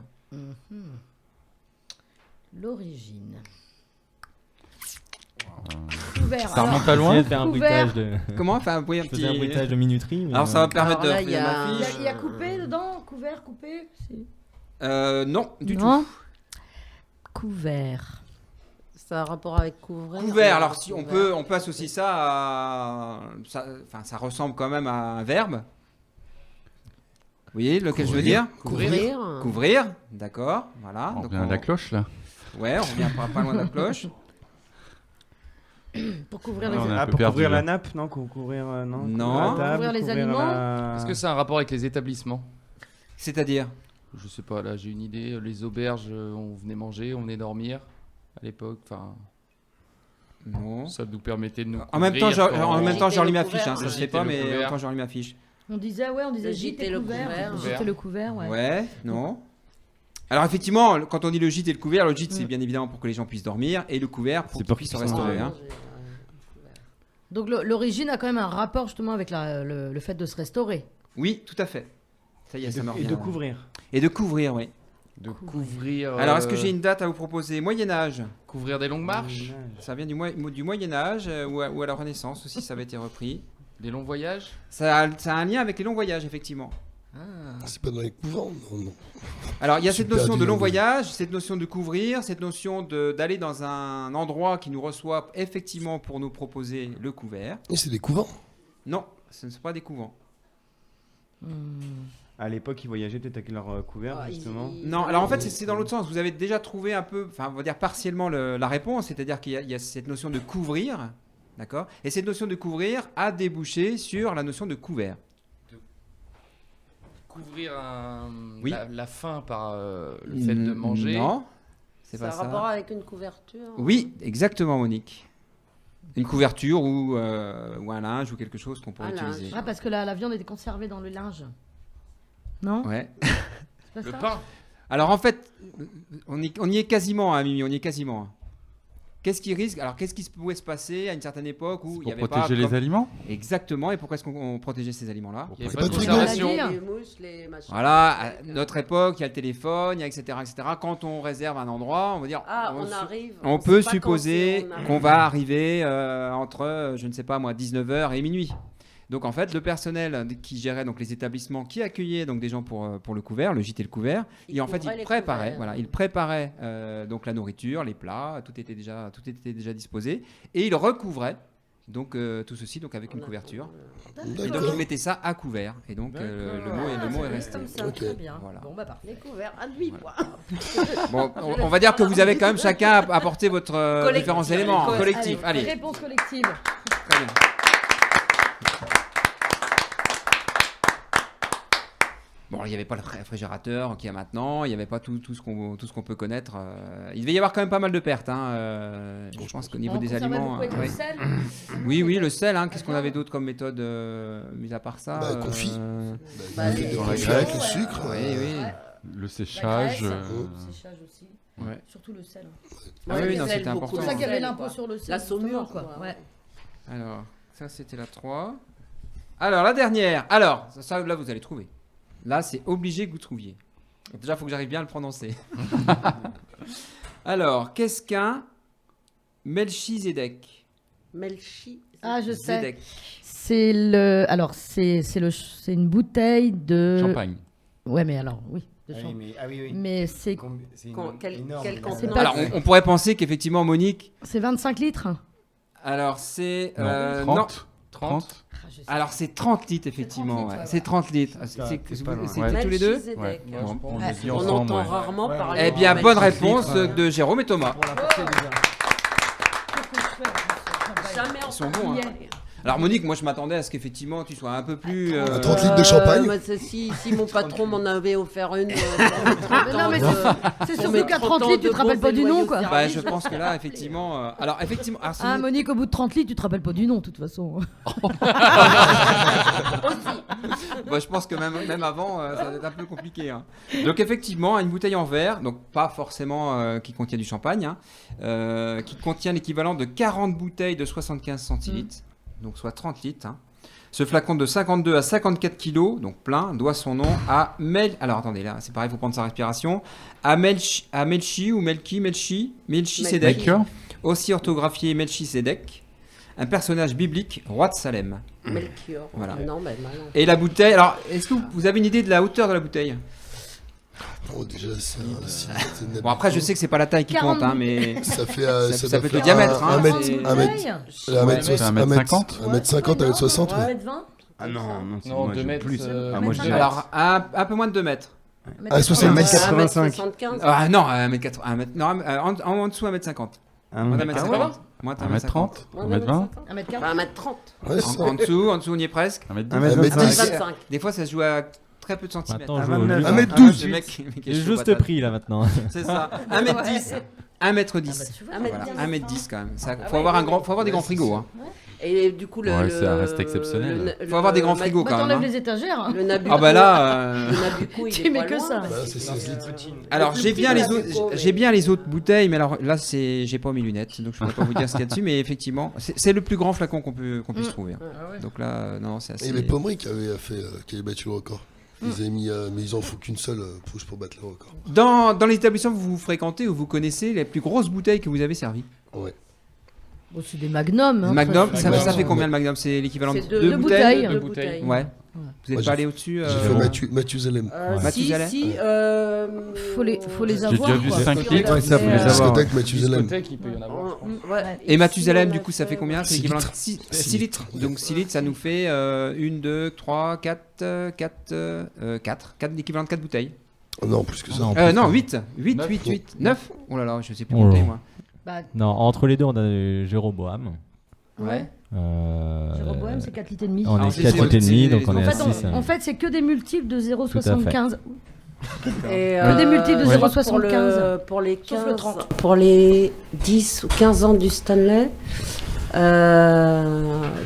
L'origine. Couvert. Ça remonte à loin. Essayez de faire un Couvert. bruitage de. Comment enfin, oui, un Je petit... faisais un bruitage de minuterie. mais, Alors ça va permettre Alors là, de il y regarder a- ma Il y fiche. a- il y a coupé dedans, couvert, coupé. Non, du Non. tout. Couvert. Ça a un rapport avec couvrir. Couvert. Alors si on peut associer ça à, ça ressemble quand même à un verbe. Vous voyez lequel je veux dire? Couvrir. Couvrir. D'accord. Voilà. On Donc revient à la cloche là. Ouais, on revient pas loin de la cloche. Pour couvrir Ouais, les on est un Ah, peu pour perdu, couvrir là. la nappe, non? Couvrir, non. Non. Couvrir la table, Couvrir les couvrir aliments. la- Est-ce que ça a un rapport avec les établissements? C'est-à-dire. Je sais pas, là j'ai une idée. Les auberges, on venait manger, on venait dormir à l'époque. Enfin, Non. ça nous permettait de nous. En même temps, je relis ma fiche. Hein, ça Le se fait gîte pas, et le mais en couvert. même temps, je relis ma fiche. On disait Le gîte et le couvert. couvert. Gîte et le couvert, ouais. Ouais. Non. Alors effectivement, quand on dit le gîte et le couvert, le gîte c'est bien évidemment pour que les gens puissent dormir et le couvert pour C'est qu'ils pour puissent se qu'ils soient restaurer. Hein. Donc l'origine a quand même un rapport justement avec le fait de se restaurer. Oui, tout à fait. Ça y est, ça me Et revient. de couvrir. Et de couvrir, oui. De couvrir. Alors, est-ce que j'ai une date à vous proposer? Moyen-Âge. Couvrir des longues marches, Ça vient du Moyen-Âge ou à la Renaissance aussi, ça avait été repris. des longs voyages. Ça a un lien avec les longs voyages, effectivement. C'est pas dans les couvents, non. Alors, il y a Je suis cette notion perdu de dans long le- voyage, cette notion de couvrir, cette notion d'aller dans un endroit qui nous reçoit effectivement pour nous proposer le couvert. Et c'est des couvents. Non, ce ne sont pas des couvents. À l'époque, ils voyageaient peut-être avec leur couvert, justement. Non, alors en fait, c'est dans l'autre sens. Vous avez déjà trouvé un peu, enfin, on va dire partiellement la réponse, c'est-à-dire qu'il y a cette notion de couvrir, d'accord. Et cette notion de couvrir a débouché sur la notion de couvert. Couvrir Oui. la faim par le fait de manger. Non, c'est Ça pas a ça. rapport avec une couverture. Oui, exactement, Monique. Une couverture ou un linge ou quelque chose qu'on pourrait utiliser. Ah, parce que la viande était conservée dans le linge. Non? Ouais. C'est pas Le ça pain. Alors en fait, on y est quasiment, hein, Mimi, on y est quasiment. Qu'est-ce qui risque? Alors qu'est-ce qui pouvait se passer à une certaine époque où il y Pour avait protéger pas les aliments. Exactement. Et pourquoi est-ce qu'on protégeait ces aliments-là? Il y avait Pas pas de de frigo. conservation. Les mousses, les machins. Voilà, à notre époque, il y a le téléphone, il y a etc., etc. Quand on réserve un endroit, on va dire, Ah, on arrive. on sait peut pas quand supposer c'est, on arrive. qu'on va arriver entre, je ne sais pas moi, 19h et minuit. Donc en fait, le personnel qui gérait donc les établissements qui accueillaient donc des gens pour le couvert, le gîte et le couvert, Il et en fait couvrait il les préparait, couverts. voilà, il préparait donc la nourriture, les plats, tout était déjà disposé, et il recouvrait donc tout ceci donc avec une couverture. Et donc il D'accord. mettait ça à couvert, et donc le mot est resté. Comme ça, Ok. très bien. Voilà. Bon, bah parfait. Les couverts à 8 points. Bon, on va dire que vous avez quand même chacun apporté votre Collectif. différents éléments collectifs. Allez, Réponse collective. très bien. Bon, il n'y avait pas le réfrigérateur qu'il y a maintenant, il n'y avait pas tout ce qu'on peut connaître. Il devait y avoir quand même pas mal de pertes. Je pense qu'au niveau On des conservait aliments. beaucoup avec ouais. le sel. Oui, le sel. Qu'est-ce qu'on avait d'autre comme méthode, mis à part ça? Confit. Bah, Des les- dans la confits Grèce. avec le sucre. Oui, oui. Le La séchage. graisse, le séchage aussi. Ouais. Surtout le sel. Ah Ouais, oui, le non, sel, c'était beaucoup important. C'est pour de ça qu'il y avait sel, l'impôt quoi. sur le sel. La justement, saumure, quoi. quoi. Ouais. Alors, ça c'était la 3. Alors, la dernière. Alors, ça là, vous allez trouver. Là, c'est obligé que vous trouviez. Donc, déjà, il faut que j'arrive bien à le prononcer. Alors, qu'est-ce qu'un Melchizedek? Melchi. Ah, je sais. Zedek. C'est le. Alors, c'est une bouteille de. Champagne. Ouais, mais alors, oui. De Ah oui, champagne. oui. Mais c'est C'est Quel énorme. contenant? pas- Alors, on pourrait penser qu'effectivement, Monique. 25 litres. Alors, c'est. Non, non. 30. 30. Alors, c'est 30 litres, effectivement. C'est 30 litres, ouais. ouais. C'est 30 litres. C'est pas loin. C'était Ouais. tous les deux? Melchizedek. Ouais. Bon. On Ouais. le dit On ensemble. entend ouais. rarement parler. Eh bien, de bonne Melchizedek. réponse de Jérôme et Thomas. Jamais Ils sont bons, hein. Alors, Monique, moi, je m'attendais à ce qu'effectivement, tu sois un peu plus. 30 litres de champagne. Si mon patron m'en avait offert une. Non, mais c'est Pour surtout mes qu'à 30 30 ans litres, tu de te rappelles bons pas du nom, éloignés quoi. au Bah, service. je pense que là, effectivement. Alors, effectivement. Alors, Ah, Monique, au bout de 30 litres, tu te rappelles pas du nom, de toute façon. bah, je pense que même avant, ça va être un peu compliqué. Hein. Donc, effectivement, une bouteille en verre, donc pas forcément qui contient du champagne, qui contient l'équivalent de 40 bouteilles de 75 centilitres, donc soit 30 litres. Hein. Ce flacon de 52 à 54 kilos, donc plein, doit son nom à Alors attendez, là, c'est pareil, il faut prendre sa respiration. À Melchi Sedek, D'accord. aussi orthographié Melchisedec, un personnage biblique, roi de Salem. Melchior. Voilà. Non, mais non. Et la bouteille, alors, est-ce que vous avez une idée de la hauteur de la bouteille? Oh, déjà, c'est Bon, après, je sais que c'est pas la taille qui 40 compte, hein, mais Ça fait, ça peut être le faire diamètre. Hein, 1 mètre, c'est- 1 mètre, Bouteille. 1 mètre, Ouais, 1 mètre 50. 1 mètre 50, 1 mètre 60, ouais. 1m20. Ah non, c'est Non, moi, 2 je- mètres. plus. Ah, moi, je dirais. Alors, un peu moins de 2 mètres. Ah, 70. 1m85. 1m75. Ah non, 1m80. Non, en dessous, 1m50. Moins d'un mètre Ah 50. Moins d'un mètre 50. 1m30. 1m20. 1m40. 1m30. Ouais, c'est ça. En dessous, on y est presque. 1m10. 1m10. 25. Des fois, ça se joue à très peu de centimètres. Maintenant, Ah, je joue au 29. jeu. 1m12. Le mec, le mec est J'ai chaud juste patate. prix là maintenant. C'est ça. 1m10. 1m10. Ah, bah, tu vois. 1m10. Voilà, 1m10 quand même. Ça, Ah faut ouais, avoir ouais, faut avoir des grands frigos. Hein. Et du coup, Ouais, ça reste exceptionnel. Faut avoir des grands frigos Bah, quand même. t'enlèves Hein. les étagères. hein. Le Nabucco. Ah bah là. Le Nabucco, il Tu est mets pas que loin, ça. mais Bah, c'est ça. Alors Le j'ai plus bien petit les Nabucco, autres, mais- j'ai bien les autres bouteilles, mais alors là j'ai pas mes lunettes, donc je pourrais pas vous dire ce qu'il y a dessus, mais effectivement c'est le plus grand flacon qu'on puisse trouver. Hein. Donc là non c'est Et assez. les Pommery qui avait battu le record. Ils avaient mis, mais ils en font qu'une seule push pour battre le record. Dans l'établissement que vous fréquentez ou vous connaissez les plus grosses bouteilles que vous avez servies. Ouais. Bon, c'est des magnums. hein, Magnum, très- ça Magnum, fait ouais. combien le Magnum? C'est l'équivalent de C'est deux deux bouteilles. bouteilles. Deux bouteilles. bouteilles. Ouais. Vous n'êtes Moi, pas allé au-dessus J'ai fait Mathusalem. Mathusalem. Faut les J'ai avoir. déjà vu quoi. 5 litres. Ouais, ça, faut les avoir. Discothèque Mathusalem. Discothèque, il peut y en avoir, je crois. Ouais. Et Mathusalem, si, du on a coup, ça fait combien? C'est 6 équivalent litres. 6 litres. Donc 6 litres, ça nous fait 1, 2, 3, 4 l'équivalent de 4 bouteilles. Non, plus que ça. Non, 8, 9. Oh là là, je sais plus Oh compter là. moi. Bah, Non, entre les deux, on a Jéroboam. Ouais. Jéroboam, c'est 4 litres et demi. On Alors, est c'est 4 litres et demi, les- donc on en est En à fait, 6. en fait, c'est que des multiples de 0,75. Et, Que des multiples de je crois 0,75. Pour les Sauf le 15, 30. pour les 10 ou 15 ans du Stanley,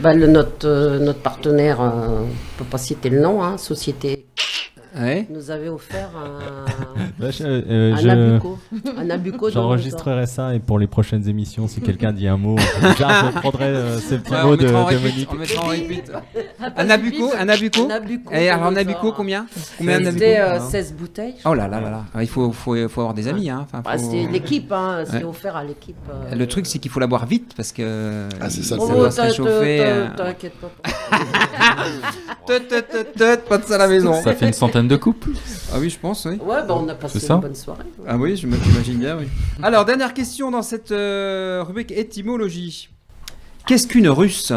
notre partenaire, on ne peut pas citer le nom, hein, Société, Ouais. nous avait offert Bah, un Nabucco. Un Nabucco dans J'enregistrerai ça et pour les prochaines émissions, si quelqu'un dit un mot bizarre, je prendrai ce petit Ouais, mot on de mettra en repeat, Monique. on mettra en repeat. Ah, Un Nabucco. Nabucco. Et alors comme Nabucco, ça. combien de Nabucco C'était 16 bouteilles. Oh là là là là. Il faut avoir des amis. Hein. Enfin, Bah, faut- c'est l'équipe, hein, c'est Ouais. offert à l'équipe. Le truc, c'est qu'il faut la boire vite parce que Ah, c'est ça, ça le doit se réchauffer. T'inquiète pas. Pas de ça à la maison. Ça fait une centaine de coupes. Ah oui, je pense, oui. Ouais, bah on a passé C'est ça une bonne soirée. Ah oui, j'imagine bien, oui. Alors, dernière question dans cette rubrique étymologie. Qu'est-ce qu'une russe?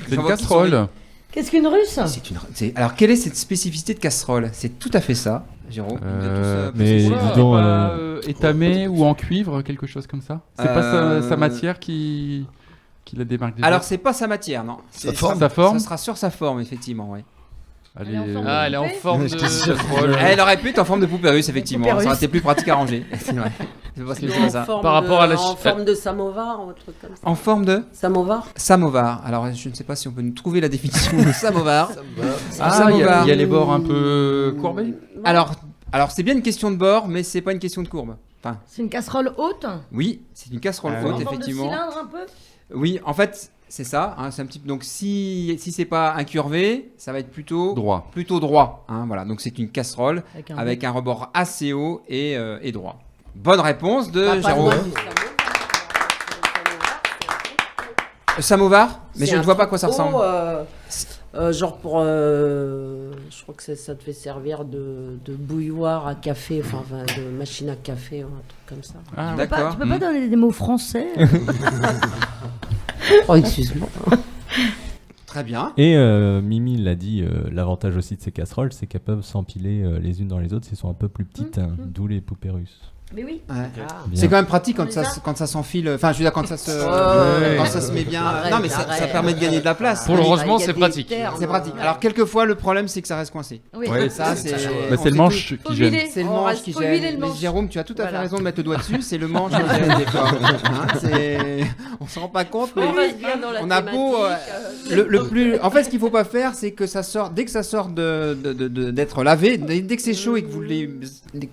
C'est une casserole. Qu'est-ce qu'une russe? Alors, quelle est cette spécificité de casserole? C'est tout à fait ça, Jérôme. Vous êtes tous, mais plus- dis C'est donc, pas, étamé ou en cuivre, quelque chose comme ça. C'est pas sa matière qui la démarque des Alors, autres. c'est pas sa matière, non. Sa forme. Sa forme. Ça sera sur sa forme, effectivement, oui. Elle est en forme Ah, elle est en forme de Je te jure. casserole. Elle aurait pu être en forme de poupée russe, effectivement. Poupée Ça aurait russe. été plus pratique à ranger. C'est vrai. C'est parce que je fais ça. Par rapport à la en forme de samovar ou un truc comme ça. En forme de Samovar. samovar. Alors, je ne sais pas si on peut nous trouver la définition de samovar. Ah, il y samovar. a les bords un peu courbés. Alors c'est bien une question de bord, mais c'est pas une question de courbe. Enfin, C'est une casserole haute. oui, c'est une casserole Ah haute, En forme de effectivement. cylindre un peu. Oui, en fait, c'est ça. Hein, c'est un petit. Donc, si c'est pas incurvé, ça va être plutôt Droit. droit. Hein, voilà. Donc, c'est une casserole avec un rebord assez haut et droit. Bonne réponse de Pas Jérôme. loin du samovar. Samovar, mais C'est je ne un vois pas à truc quoi ça haut, ressemble. Genre pour. Je crois que ça te fait servir de bouilloire à café, enfin de machine à café ou un truc comme ça. Ah, D'accord. Tu peux pas donner des mots français? Oh, excuse-moi. Très bien. Et Mimi l'a dit, l'avantage aussi de ces casseroles, c'est qu'elles peuvent s'empiler les unes dans les autres si elles sont un peu plus petites, hein, d'où les poupées russes. Mais oui. Ouais. Bien. C'est quand même pratique On les a. quand ça s'enfile. Enfin, je veux dire, quand ça se met bien. Arrête, non, mais ça arrête. permet de gagner de la place. Pour le Il y a rangement, des c'est pratique. termes. C'est pratique. Alors, quelquefois, le problème, c'est que ça reste coincé. Oui. Ouais, Ça, c'est. Bah, c'est le manche Faut qui gêne. huiler. C'est le On manche reste- qui faut huiler gêne. le Mais manche. Jérôme, tu as tout à fait Voilà. raison de mettre le doigt dessus. C'est le manche qui gêne des fois. Hein, on s'en rend pas compte, mais On reste bien dans la on a beau. Le plus. En fait, ce qu'il faut pas faire, c'est que ça sort. Dès que ça sort d'être lavé, dès que c'est chaud et que vous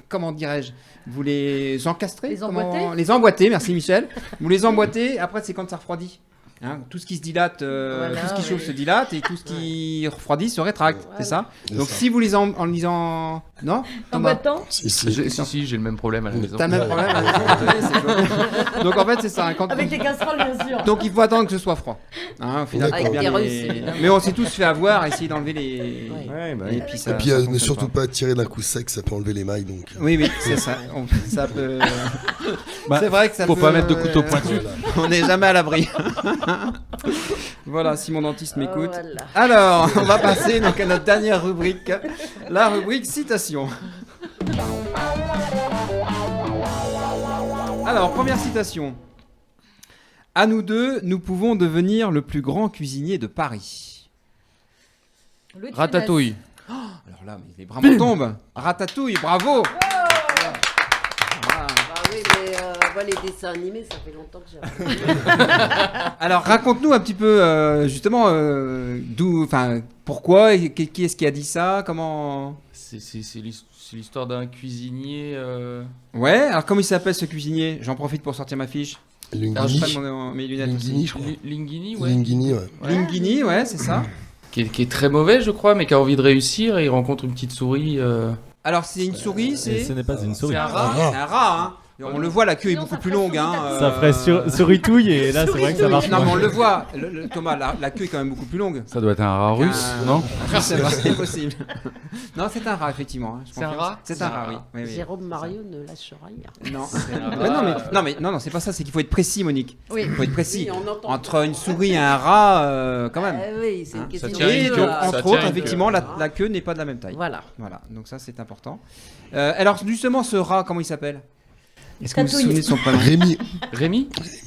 comment dirais-je, vous les encastrez, Les emboîtez. les emboîtez. Merci Michel. Vous les emboîtez. Après, c'est quand ça refroidit. Hein, tout ce qui se dilate, Voilà, tout ce qui chauffe ouais. se dilate et tout ce qui refroidit se rétracte. Voilà. C'est ça. C'est Donc ça. si vous les en lisant, non, En Thomas battant. Si, si. Si, j'ai le même problème à la maison. T'as même problème. Donc en fait c'est ça. Quand- Avec des casseroles, bien sûr. Donc il faut attendre que ce soit froid. Hein, au final, Avec faut des bien Russes, les- évidemment. Mais on s'est tous fait avoir, essayer d'enlever les. Ouais. Ouais, bah, Et puis ça. Et puis ça ne fonctionne surtout pas. pas tirer d'un coup sec, ça peut enlever les mailles. Donc. Oui, oui, c'est ça. Ça peut. Bah, c'est vrai que ça faut peut, pas mettre de couteau pointu. Voilà. On n'est jamais à l'abri. Voilà, si mon dentiste m'écoute. Voilà. Alors, on va passer donc à notre dernière rubrique, la rubrique citation. Alors, première citation. À nous deux, nous pouvons devenir le plus grand cuisinier de Paris. Louis de Ratatouille. Alors là, mais les bras m'en tombent. Ratatouille, bravo. Voilà. Bah oui, mais moi, les dessins animés, ça fait longtemps que j'ai. Alors, raconte-nous un petit peu, justement, d'où, enfin, pourquoi, et qui est-ce qui a dit ça, comment. C'est l'histoire d'un cuisinier. Ouais, alors comment il s'appelle ce cuisinier? J'en profite pour sortir ma fiche. Alors, je Linguini. prends mes lunettes Linguini, aussi. je crois. Linguini, ouais. Linguini, ouais. Linguini, ouais, c'est ça. Qui est très mauvais, je crois, mais qui a envie de réussir et il rencontre une petite souris. Alors, c'est une souris, Et c'est. ce n'est pas une souris. C'est un rat. C'est un rat, hein. On le voit, la queue est beaucoup plus longue. Ça ferait sur Utouille et là, c'est vrai que ça marche. Non, mais on le voit. Thomas, la queue est quand même beaucoup plus longue. Ça doit être un rat russe, non? C'est possible. Non, c'est un rat, effectivement. C'est un rat? C'est un rat, oui. Jérôme Mario ne lâche rien. Non, non, c'est pas ça, c'est qu'il faut être précis, Monique. Oui. Il faut être précis. Oui, on entend. Entre une souris et un rat, quand même. Oui, c'est une question tient une Et queue. donc, Ça entre tient autres, une effectivement, la queue n'est pas de la même taille. Voilà. Voilà, donc ça c'est important. Alors justement, ce rat, comment il s'appelle? Est-ce que vous vous Tatouille. souvenez de son prénom? Rémi.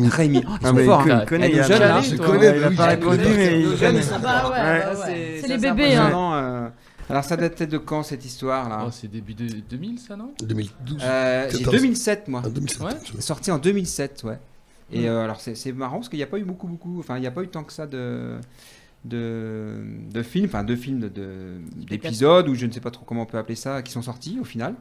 Rémi. Ils Ah, sont mais forts, il hein. connaît, Et nos il a jeunes, pas là, allé, je toi. connais, Il a oui, pas je répondu, connais. mais nos il jeunes, connaît. ils sont Bah forts. ouais, Ça, bah ouais. C'est les ça, bébés, hein. impressionnant, Alors ça date de quand cette histoire là? Oh, c'est début de 2000, ça, non? 2012. J'ai 14. 2007 moi. Ah, 2007. Ouais. tu vois. Sorti en 2007, ouais. Et alors c'est marrant parce qu'il n'y a pas eu beaucoup, enfin il n'y a pas eu tant que ça de films, enfin d'épisodes ou je ne sais pas trop comment on peut appeler ça, qui sont sortis au final.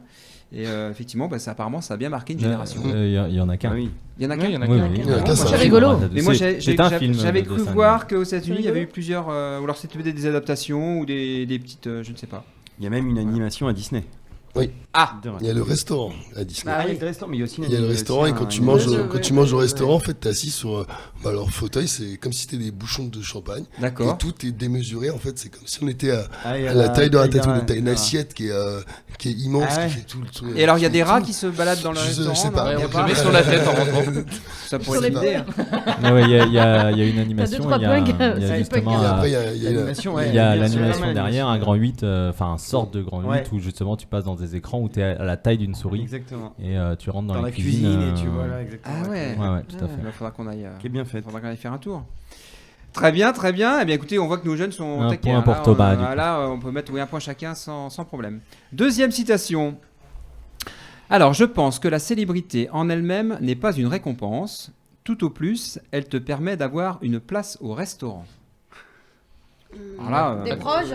Et effectivement, apparemment ça a bien marqué une génération. Il y en a qu'un. Ah oui. Il y en a Oui, qu'un. il y en a Oui, qu'un. oui. Il y en a qu'un, C'est ça. rigolo. Mais moi C'est un film. j'avais de cru dessin voir qu'aux États-Unis il y rigolo. avait eu plusieurs, ou alors c'était peut-être des adaptations ou des petites, je ne sais pas. Il y a même une animation à Disney. Ah, Il y a le restaurant à Disney. Ah, il y a le restaurant, mais il y a aussi une Il y a le animation, restaurant et quand un- tu une- manges, Ouais, quand ouais, tu manges au ouais, restaurant, ouais. en fait, t'es assis sur leur fauteuil, c'est comme si c'était des bouchons de champagne. Et d'accord. tout est démesuré. En fait, c'est comme si on était à Ah, il y a la taille de la tête. d'un- T'as une assiette qui est immense, Ah ouais. qui fait tout le tour. Et alors il y a des rats tout. qui se baladent dans le Je restaurant. sais non pas. Il y a Ouais, on te pas le met sur la tête en rentrant. Ça pourrait Sur être les l'idée, hein. Ah ouais, il y a une animation. trois Il y a punks, il y a ça fait justement Et punk. après, il y a L'animation, ouais. il y a bien sûr, l'animation vraiment derrière, un l'animation. grand 8, enfin, sorte de grand 8 Ouais. où justement tu passes dans des écrans où tu es à la taille d'une souris Exactement. et tu rentres dans, Dans les la cuisine et tu euh, vois là, exactement. Ah ouais. Ouais, tout à fait. Il faudra qu'on aille. Qui est bien faite. Faudra qu'on aille faire un tour. Très bien, très bien. Eh bien, écoutez, on voit que nos jeunes sont Un taquets, point hein. pour Là, Thomas, du coup. Là, on peut mettre un point chacun sans problème. Deuxième citation. Alors, je pense que la célébrité en elle-même n'est pas une récompense. Tout au plus, elle te permet d'avoir une place au restaurant. Alors là, Des proches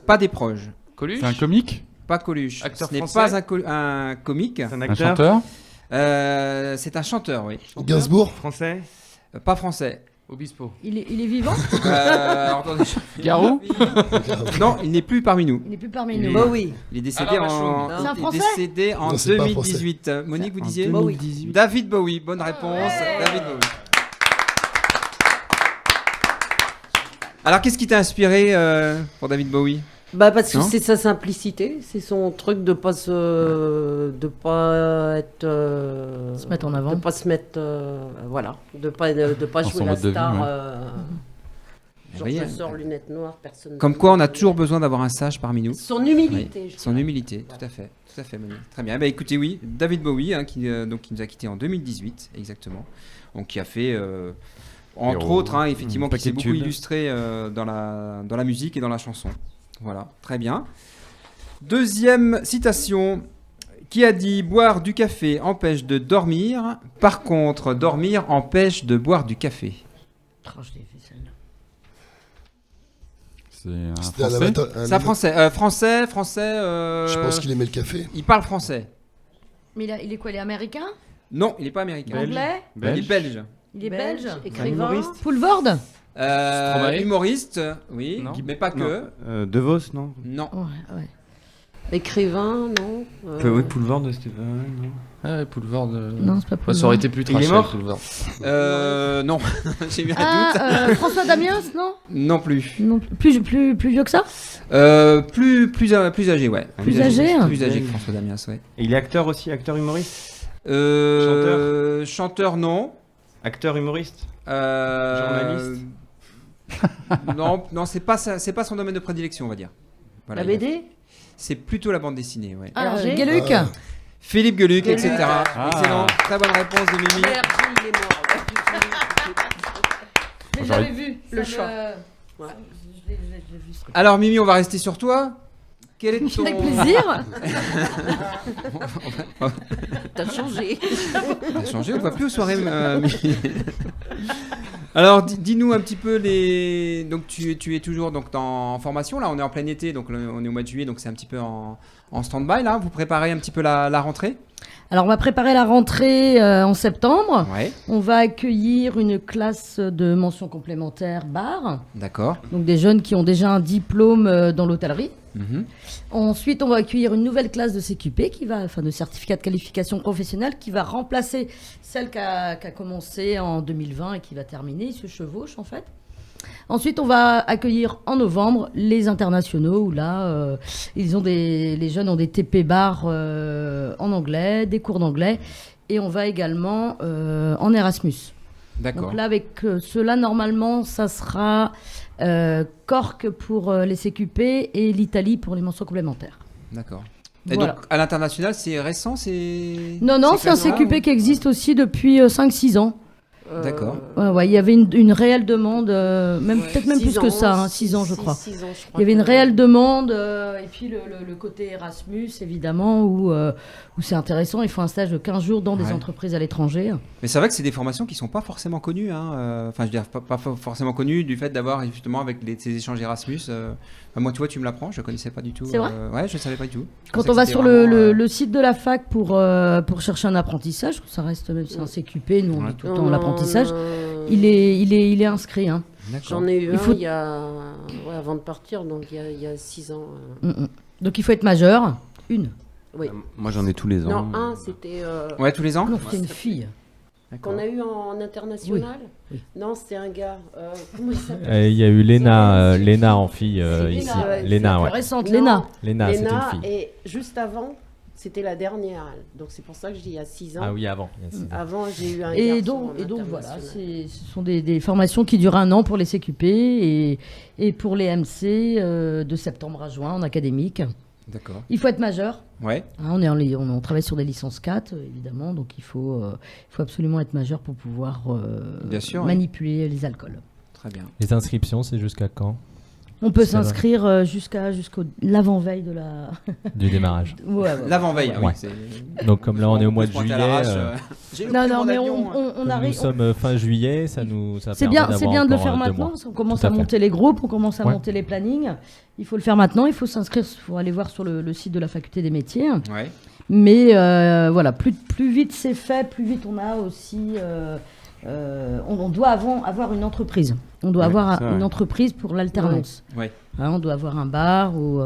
pas des proches, Coluche? C'est un comique? pas Coluche. Acteur Ce n'est français pas un comique. C'est un Un acteur chanteur? C'est un chanteur, oui. Gainsbourg. français. Pas français. Obispo. il est vivant? Alors, attendez, Garou? non, il n'est plus parmi nous. Il n'est plus parmi Il nous. est- Bowie. Il est décédé Alain en, Bachung. C'est un il est Français décédé en Non, c'est pas un 2018. Monique, vous disiez Bowie. David Bowie, bonne réponse. David Bowie. Alors, qu'est-ce qui t'a inspiré pour David Bowie? Bah parce que Non c'est sa simplicité, c'est son truc de pas être Se mettre en avant. de pas se mettre voilà, de pas Dans jouer son la mode de vie, star ouais. genre voyez, je sors lunettes noires, personne. Comme quoi, on a toujours besoin d'avoir un sage parmi nous. son humilité. je Son dirais. humilité, tout à fait, Monique. Très bien. Bah, écoutez, oui, David Bowie, hein, qui nous a quittés en 2018, exactement. Donc, qui a fait, entre Héros. autres, hein, effectivement, qui Paquet s'est de beaucoup tubes. illustré dans la musique et dans la chanson. Voilà, très bien. Deuxième citation. Qui a dit boire du café empêche de dormir, par contre, dormir empêche de boire du café. Oh, je l'ai fait, celle-là. C'est un C'était un français? amateur. C'est un français. Français. Je pense qu'il aimait le café. Il parle français. Mais il est quoi? Il est américain? Non, il n'est pas américain. Belge. Anglais? Il est belge. Il est belge? écrivain. humoriste. Poulvord? Stromae. Humoriste, oui, Non. mais pas que. De Vos, non Non. Ouais. Écrivain, non. Oui, Poulvord de Stéphane, non Ah ouais, Poulvord. Non, c'est pas Bah, Poulvord. ça aurait été plus Il est trash mort avec Poulvord. Non, j'ai eu un doute. Ah, François Damiens, non? Non plus. Non, plus vieux que ça? Plus âgé, ouais. Plus âgé, hein. Plus âgé que François Damiens, ouais. Et il est acteur aussi, acteur humoriste Chanteur, non. Acteur humoriste Journaliste. non, c'est pas son domaine de prédilection, on va dire. Voilà, La BD. c'est plutôt la bande dessinée, ouais. Ah, Hergé. Gueluc? Ah. Philippe Gueluc, Gueluc. etc. Ah. Excellent, très bonne réponse de Mimi. Merde, il est mort. Mais J'aurais- j'avais vu. Le ça chat. me- Ouais. Je l'ai vu, ce truc. Alors Mimi, on va rester sur toi. Quel est ton... Avec plaisir. T'as changé. On a changé, on va plus aux soirées. Mimi. Alors, dis-nous un petit peu les. Donc, tu es toujours donc en formation. Là, on est en plein été, donc on est au mois de juillet, donc c'est un petit peu en stand-by. Là, vous préparez un petit peu la rentrée. Alors, on va préparer la rentrée en septembre. Ouais, On va accueillir une classe de mention complémentaire bar. d'accord. Donc, des jeunes qui ont déjà un diplôme dans l'hôtellerie. Mhm. Ensuite, on va accueillir une nouvelle classe de CQP, de certificat de qualification professionnelle, qui va remplacer celle qui a commencé en 2020 et qui va terminer. Ils se chevauchent, en fait. Ensuite, on va accueillir en novembre les internationaux, où là, les jeunes ont des TP bars en anglais, des cours d'anglais, et on va également en Erasmus. D'accord. Donc là, avec ceux-là, normalement, ça sera Cork pour les CQP et l'Italie pour les mentions complémentaires. D'accord. Et Voilà. donc, à l'international, c'est récent, Non, c'est un classé- CQP qui existe aussi depuis 5-6 ans. D'accord. Ouais, il y avait une réelle demande, peut-être même plus que ça, 6 ans, je crois. 6 ans, je crois. Il y avait une réelle demande, et puis le côté Erasmus, évidemment, où c'est intéressant. Il faut un stage de 15 jours dans des Ouais. entreprises à l'étranger. Mais c'est vrai que c'est des formations qui sont pas forcément connues. Enfin, je veux dire, pas forcément connues du fait d'avoir justement avec ces échanges Erasmus. Enfin, moi, tu vois, tu me l'apprends, je connaissais pas du tout. C'est vrai Ouais, je savais pas du tout. Je Quand pensais on que va c'était sur vraiment, le site de la fac pour chercher un apprentissage, ça reste même si c'est un CQP, nous on dit tout le temps l'apprentissage, il est inscrit. Hein. D'accord. J'en ai eu Il faut- un avant de partir, donc il y a 6 ans. Donc il faut être majeur, une. Oui. Moi, j'en ai tous les ans. Non, un, c'était Ouais, tous les ans. Non, c'était une fille. qu'on a eu en international. Oui. Non, c'était un gars. Comment il s'appelle Il y a eu Léna en fille C'est ici. Léna, ouais, Léna, Plus ouais. récente, Non. Léna. Léna, c'était Léna, une fille. et juste avant, c'était la dernière. Donc c'est pour ça que je dis il y a 6 ans. Ah oui, avant. il y a 6 ans. Avant, j'ai eu un Et garçon donc en voilà, international. ce sont des formations qui durent 1 an pour les CQP et pour les MC de septembre à juin en académique. D'accord. Il faut être majeur. Ouais. Hein, on travaille sur des licences 4, évidemment, donc il faut absolument être majeur pour pouvoir Bien sûr, manipuler les alcools. Très bien. Les inscriptions, c'est jusqu'à quand On peut C'est vrai. s'inscrire jusqu'au l'avant-veille de la... du démarrage? Ouais. L'avant-veille. Ouais. Donc comme là on est au mois de juillet, Non, mais on comme nous arrive... sommes fin juillet, ça C'est permet bien, d'avoir c'est bien de le encore, faire 2 maintenant, mois. parce qu'on commence Tout à à fait. monter les groupes, on commence à Ouais. monter les plannings. Il faut le faire maintenant, il faut s'inscrire, il faut aller voir sur le site de la faculté des métiers. Ouais. Mais voilà, plus vite c'est fait, plus vite on a aussi... on doit avoir une entreprise. On doit Ouais, avoir c'est une vrai. entreprise pour l'alternance. Ouais. Hein, on doit avoir un bar ou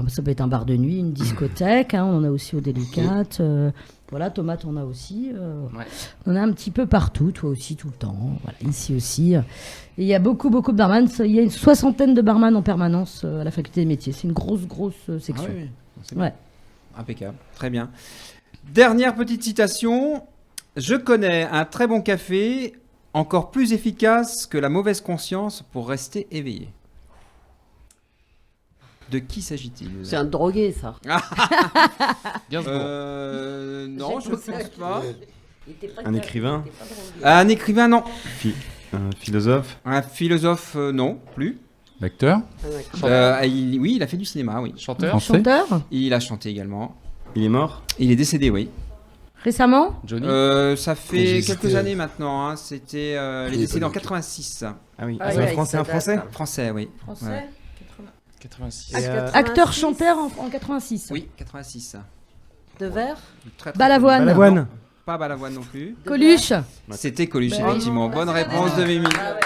ça peut être un bar de nuit, une discothèque. Hein, on en a aussi au Délicate. Voilà, Tomate, on a aussi. Ouais. On en a un petit peu partout, toi aussi, tout le temps. Voilà, ici aussi. Et il y a beaucoup de barman. Il y a une 60aine de barman en permanence à la faculté des métiers. C'est une grosse section. Ah oui, c'est bien. Ouais. Impeccable. Très bien. Dernière petite citation. Je connais un très bon café encore plus efficace que la mauvaise conscience pour rester éveillé. De qui s'agit-il? C'est un drogué, ça. Gainsbourg. Non, je ne pense pas. Il était pas Un de- écrivain il était pas drogué. Un écrivain, non. Un philosophe. Un philosophe, non, plus. L'acteur, Ah, ouais. Oui, il a fait du cinéma, oui. Chanteur. français. Chanteur, Il a chanté également. Il est mort. Il est décédé, oui. récemment. Johnny. Ça fait J'ai quelques hésité. années maintenant. Hein. C'était, il est Il est décédé pas en du 86. Ah oui. Ah, c'est ouais, un français, ça un date, français. hein. Français, oui. Français. Ouais. 86. Acteur, chanteur en 86. Oui, 86. De verre. Très, très Balavoine. connu. Balavoine. Non, pas Balavoine non plus. De Coluche. C'était Coluche, Bah oui. effectivement. Bonne réponse de Mimi. Ah ouais.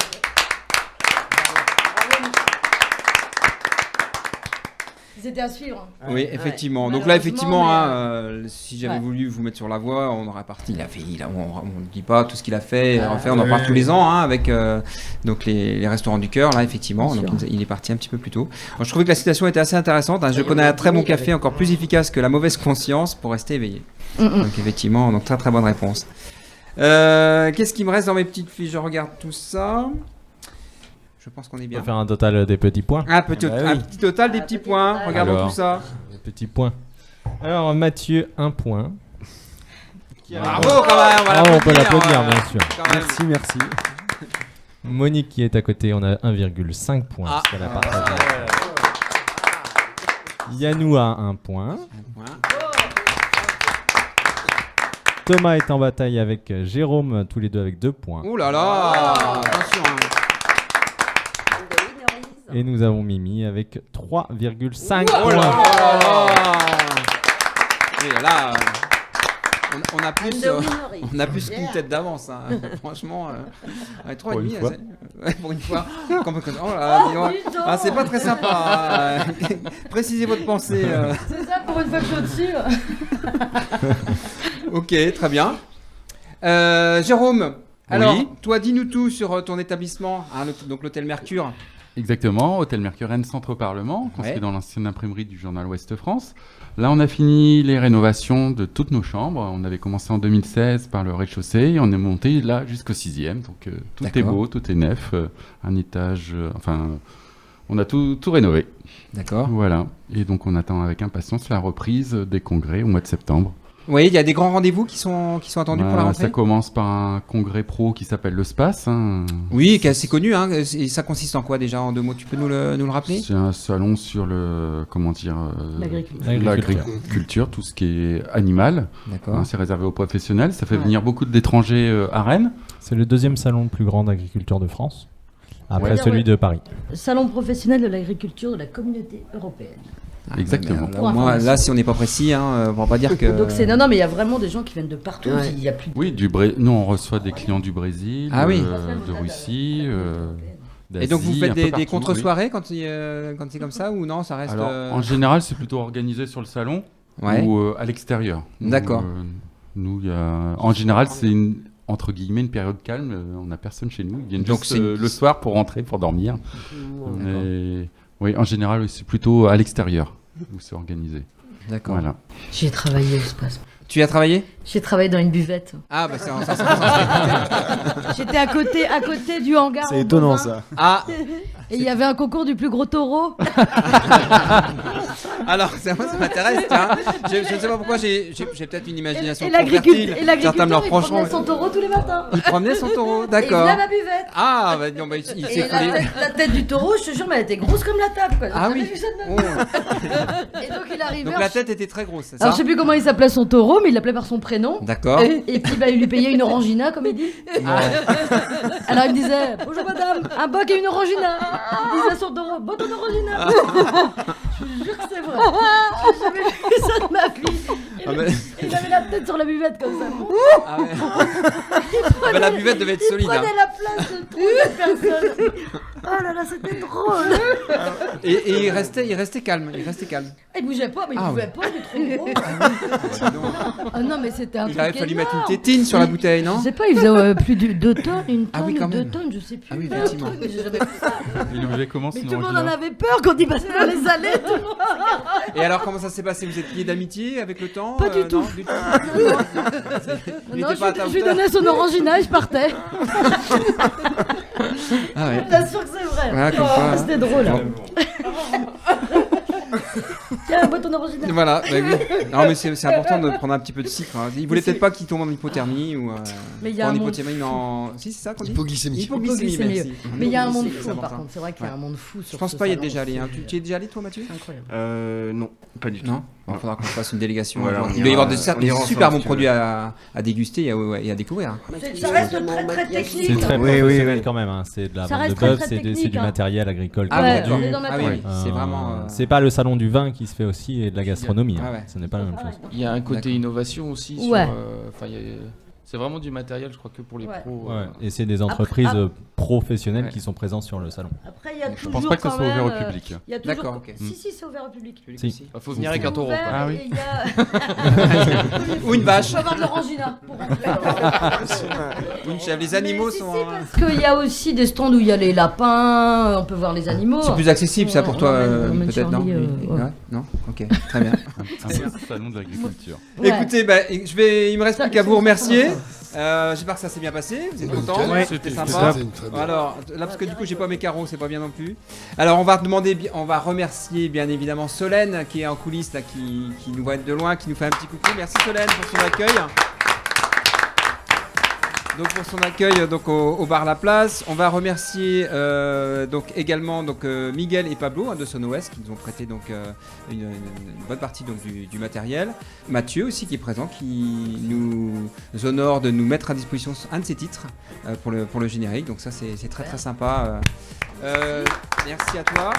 C'était à suivre. Oui, effectivement. Ouais. Donc là, Malheureusement, effectivement, mais, hein, si j'avais ouais. voulu vous mettre sur la voie, on aurait parti. On ne dit pas tout ce qu'il a fait. Ah, En fait, on en parle tous les ans hein, avec donc les restaurants du cœur. Là, effectivement, Bien donc sûr. il est parti un petit peu plus tôt. Alors, je trouvais que la citation était assez intéressante. Hein. Je Et connais on a un très bon fini café avec- encore plus efficace que la mauvaise conscience pour rester éveillé. Donc effectivement, donc très très bonne réponse. Qu'est-ce qui me reste dans mes petites fiches? Je regarde tout ça. Je pense qu'on est On bien. va faire un total des petits points. Un petit, Ah bah oui. un petit total des Ah, petits petit points. total. Regardons Alors. tout ça. Des petits points. Alors Mathieu, 1 point. Bravo quand même. Ah, on peut l'applaudir, bien sûr. Quand même. Merci, merci. Monique qui est à côté, on a 1,5 points. Ah. parce qu'elle a partagé. Yanou a 1 point. Ouais. Thomas est en bataille avec Jérôme, tous les deux avec 2 points. Ouh là là. Attention. Hein. Et nous avons Mimi avec 3,5 Oh là points. là là. Oui, là, on a plus qu'une tête d'avance. Hein. Franchement, 3,5. Pour une fois. Oh là, c'est pas très sympa. Précisez votre pensée. C'est ça pour une fois que je suis au-dessus. Ok, très bien. Jérôme, alors, toi, dis-nous tout sur ton établissement, hein, donc l'hôtel Mercure. Exactement, hôtel Mercure Rennes Centre Parlement, construit dans l'ancienne imprimerie du journal Ouest France. Là, on a fini les rénovations de toutes nos chambres. On avait commencé en 2016 par le rez-de-chaussée et on est monté là jusqu'au 6e. Donc tout est beau, tout est neuf, un étage, on a tout rénové. D'accord. Voilà, et donc on attend avec impatience la reprise des congrès au mois de septembre. Oui, il y a des grands rendez-vous qui sont attendus pour la rentrée. Ça commence par un congrès pro qui s'appelle le SPACE. Hein. Oui, qui est assez connu. Hein. Et ça consiste en quoi déjà en 2 mots? Tu peux nous le rappeler? C'est un salon sur l'agriculture, tout ce qui est animal. D'accord. Hein, c'est réservé aux professionnels. Ça fait venir beaucoup d'étrangers à Rennes. C'est le 2e salon le plus grand d'agriculture de France, après celui de Paris. Salon professionnel de l'agriculture de la communauté européenne. Exactement. Là, si on n'est pas précis, on va pas dire que. Donc non, mais il y a vraiment des gens qui viennent de partout. Il y a plus de... Oui, nous on reçoit des clients du Brésil, de Russie, d'Asie. Et donc vous faites des contre-soirées quand c'est comme ça ou non, ça reste. Alors en général, c'est plutôt organisé sur le salon ou à l'extérieur. D'accord. Nous, en général, c'est entre guillemets une période calme. On n'a personne chez nous. Ils viennent donc juste le soir pour rentrer, pour dormir. Oui, en général, c'est plutôt à l'extérieur où c'est organisé. D'accord. Voilà. J'ai travaillé, je passe. Tu y as travaillé? J'ai travaillé dans une buvette. Ah, bah c'est J'étais à côté du hangar. C'est étonnant ça. Ah. Et il y avait un concours du plus gros taureau. Alors, ça m'intéresse, tiens. Je ne sais pas pourquoi, j'ai peut-être une imagination et trop fertile. Et l'agriculteur, il promenait son taureau tous les matins. Il promenait son taureau, d'accord. Et il venait à ma buvette. Ah, bah non, il s'est collé. La tête du taureau, je te jure, mais elle était grosse comme la table. Quoi. Ah oui. Vu ça de Et donc il arrivait. Donc la tête était très grosse, c'est ça? Alors je sais plus comment il s'appelait son taureau, mais il l'appelait par son prénom. D'accord. Et puis il lui payait une orangina, comme il dit. Alors il me disait, bonjour madame, un boc et une orangina. Il disait à son taureau, bon ton orangina. Je vous jure que c'est vrai. J'ai jamais vu ça de ma vie. Il avait la tête sur la buvette comme ça. Ah ouais. La buvette devait être solide. Il prenait la place de trop de personnes. Oh là là, c'était drôle. Et il restait calme. Il bougeait pas, mais il pouvait pas, il est trop gros. Ah non, mais c'était un truc. Il avait fallu mettre une tétine sur la bouteille, non? Je sais pas, il faisait plus de 2 tonnes, une tonne oui, ou quand 2 même. tonnes, je sais plus. Ah oui, effectivement. Mais j'ai jamais vu ça. Il avait comment Mais sinon tout le monde en avait peur quand il passait dans les allées, tout le monde regardait. Et alors, comment ça s'est passé? Vous êtes liés d'amitié avec le temps? Pas du tout. Non, Non, je lui donnais son orangina et je partais. Ah ouais. Je t'assure que c'est vrai. Voilà, comme quoi, C'était drôle. Tiens, bois ton orangina. Voilà, bah oui. Non, mais c'est important de prendre un petit peu de sucre. Hein. Il voulait peut-être pas qu'il tombe en hypothermie ou mais il y a en un hypothermie, en... Si, c'est ça qu'on dit? Hypoglycémie. Merci. Mais il y a un monde fou, par contre. C'est vrai qu'il y a un monde fou. Je pense pas y être déjà allé. Hein. Tu y es déjà allé, toi, Mathieu? Incroyable. Non, pas du tout. Non. Il faudra qu'on fasse une délégation. Voilà, il doit y avoir de super bons produits à déguster et à découvrir. Ça reste très très technique. C'est très professionnel quand même. Hein. C'est de la Ça vente de reste bœuf, très c'est du technique, matériel agricole. Ah ouais, vendu. on est dans la oui, c'est vraiment. C'est pas le salon du vin qui se fait aussi et de la gastronomie. Ah hein. ouais. Ce n'est pas la même chose. Il y a un côté D'accord. innovation aussi. Ouais. C'est vraiment du matériel, je crois, que pour les pros. Ouais. Et c'est des entreprises professionnelles qui sont présentes sur le salon. Après, il y a Je toujours pense pas que ce quand soit ouvert au même, public. Il y a toujours... D'accord, ok. Si, c'est ouvert au public. Si. Il faut venir avec un taureau. Ouvert, Ah oui. et il y a... Ou une vache. Il faut avoir de l'orangina pour rentrer. Ou une chèvre. Les animaux Mais sont. parce qu'il y a aussi des stands où il y a les lapins, on peut voir les animaux. C'est plus accessible, ça, pour toi, On emmène peut-être, non? Charlie, ouais. Ouais, non? Ok, très bien. Un salon de l'agriculture. Ouais. Écoutez, il me reste plus qu'à vous remercier. J'espère que ça s'est bien passé. Vous êtes contents? Ouais, C'était c'était sympa. C'est une très bonne. Alors là, parce que du coup, j'ai pas mes carreaux, c'est pas bien non plus. Alors, on va remercier bien évidemment Solène qui est en coulisses là, qui nous voit de loin, qui nous fait un petit coucou. Merci Solène pour son accueil. Donc pour son accueil donc au bar La Place, on va remercier donc également Miguel et Pablo de SonOS qui nous ont prêté donc une bonne partie donc du matériel. Mathieu aussi qui est présent, qui nous honore de nous mettre à disposition un de ses titres pour le générique. Donc ça c'est très très sympa. Merci à toi.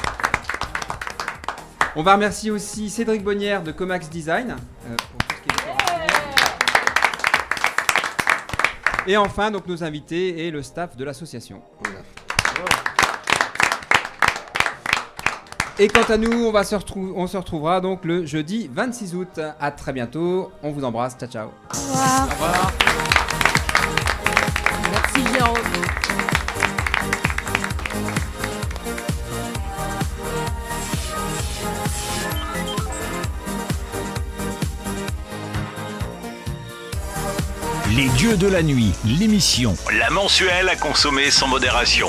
On va remercier aussi Cédric Bonnière de Comax Design pour tout ce qui est décoration. Et enfin, donc, nos invités et le staff de l'association. Voilà. Et quant à nous, on se retrouvera donc le jeudi 26 août. À très bientôt. On vous embrasse. Ciao, ciao. Au revoir. Au revoir. Merci Jérôme. Les Dieux de la Nuit, l'émission. La mensuelle à consommer sans modération.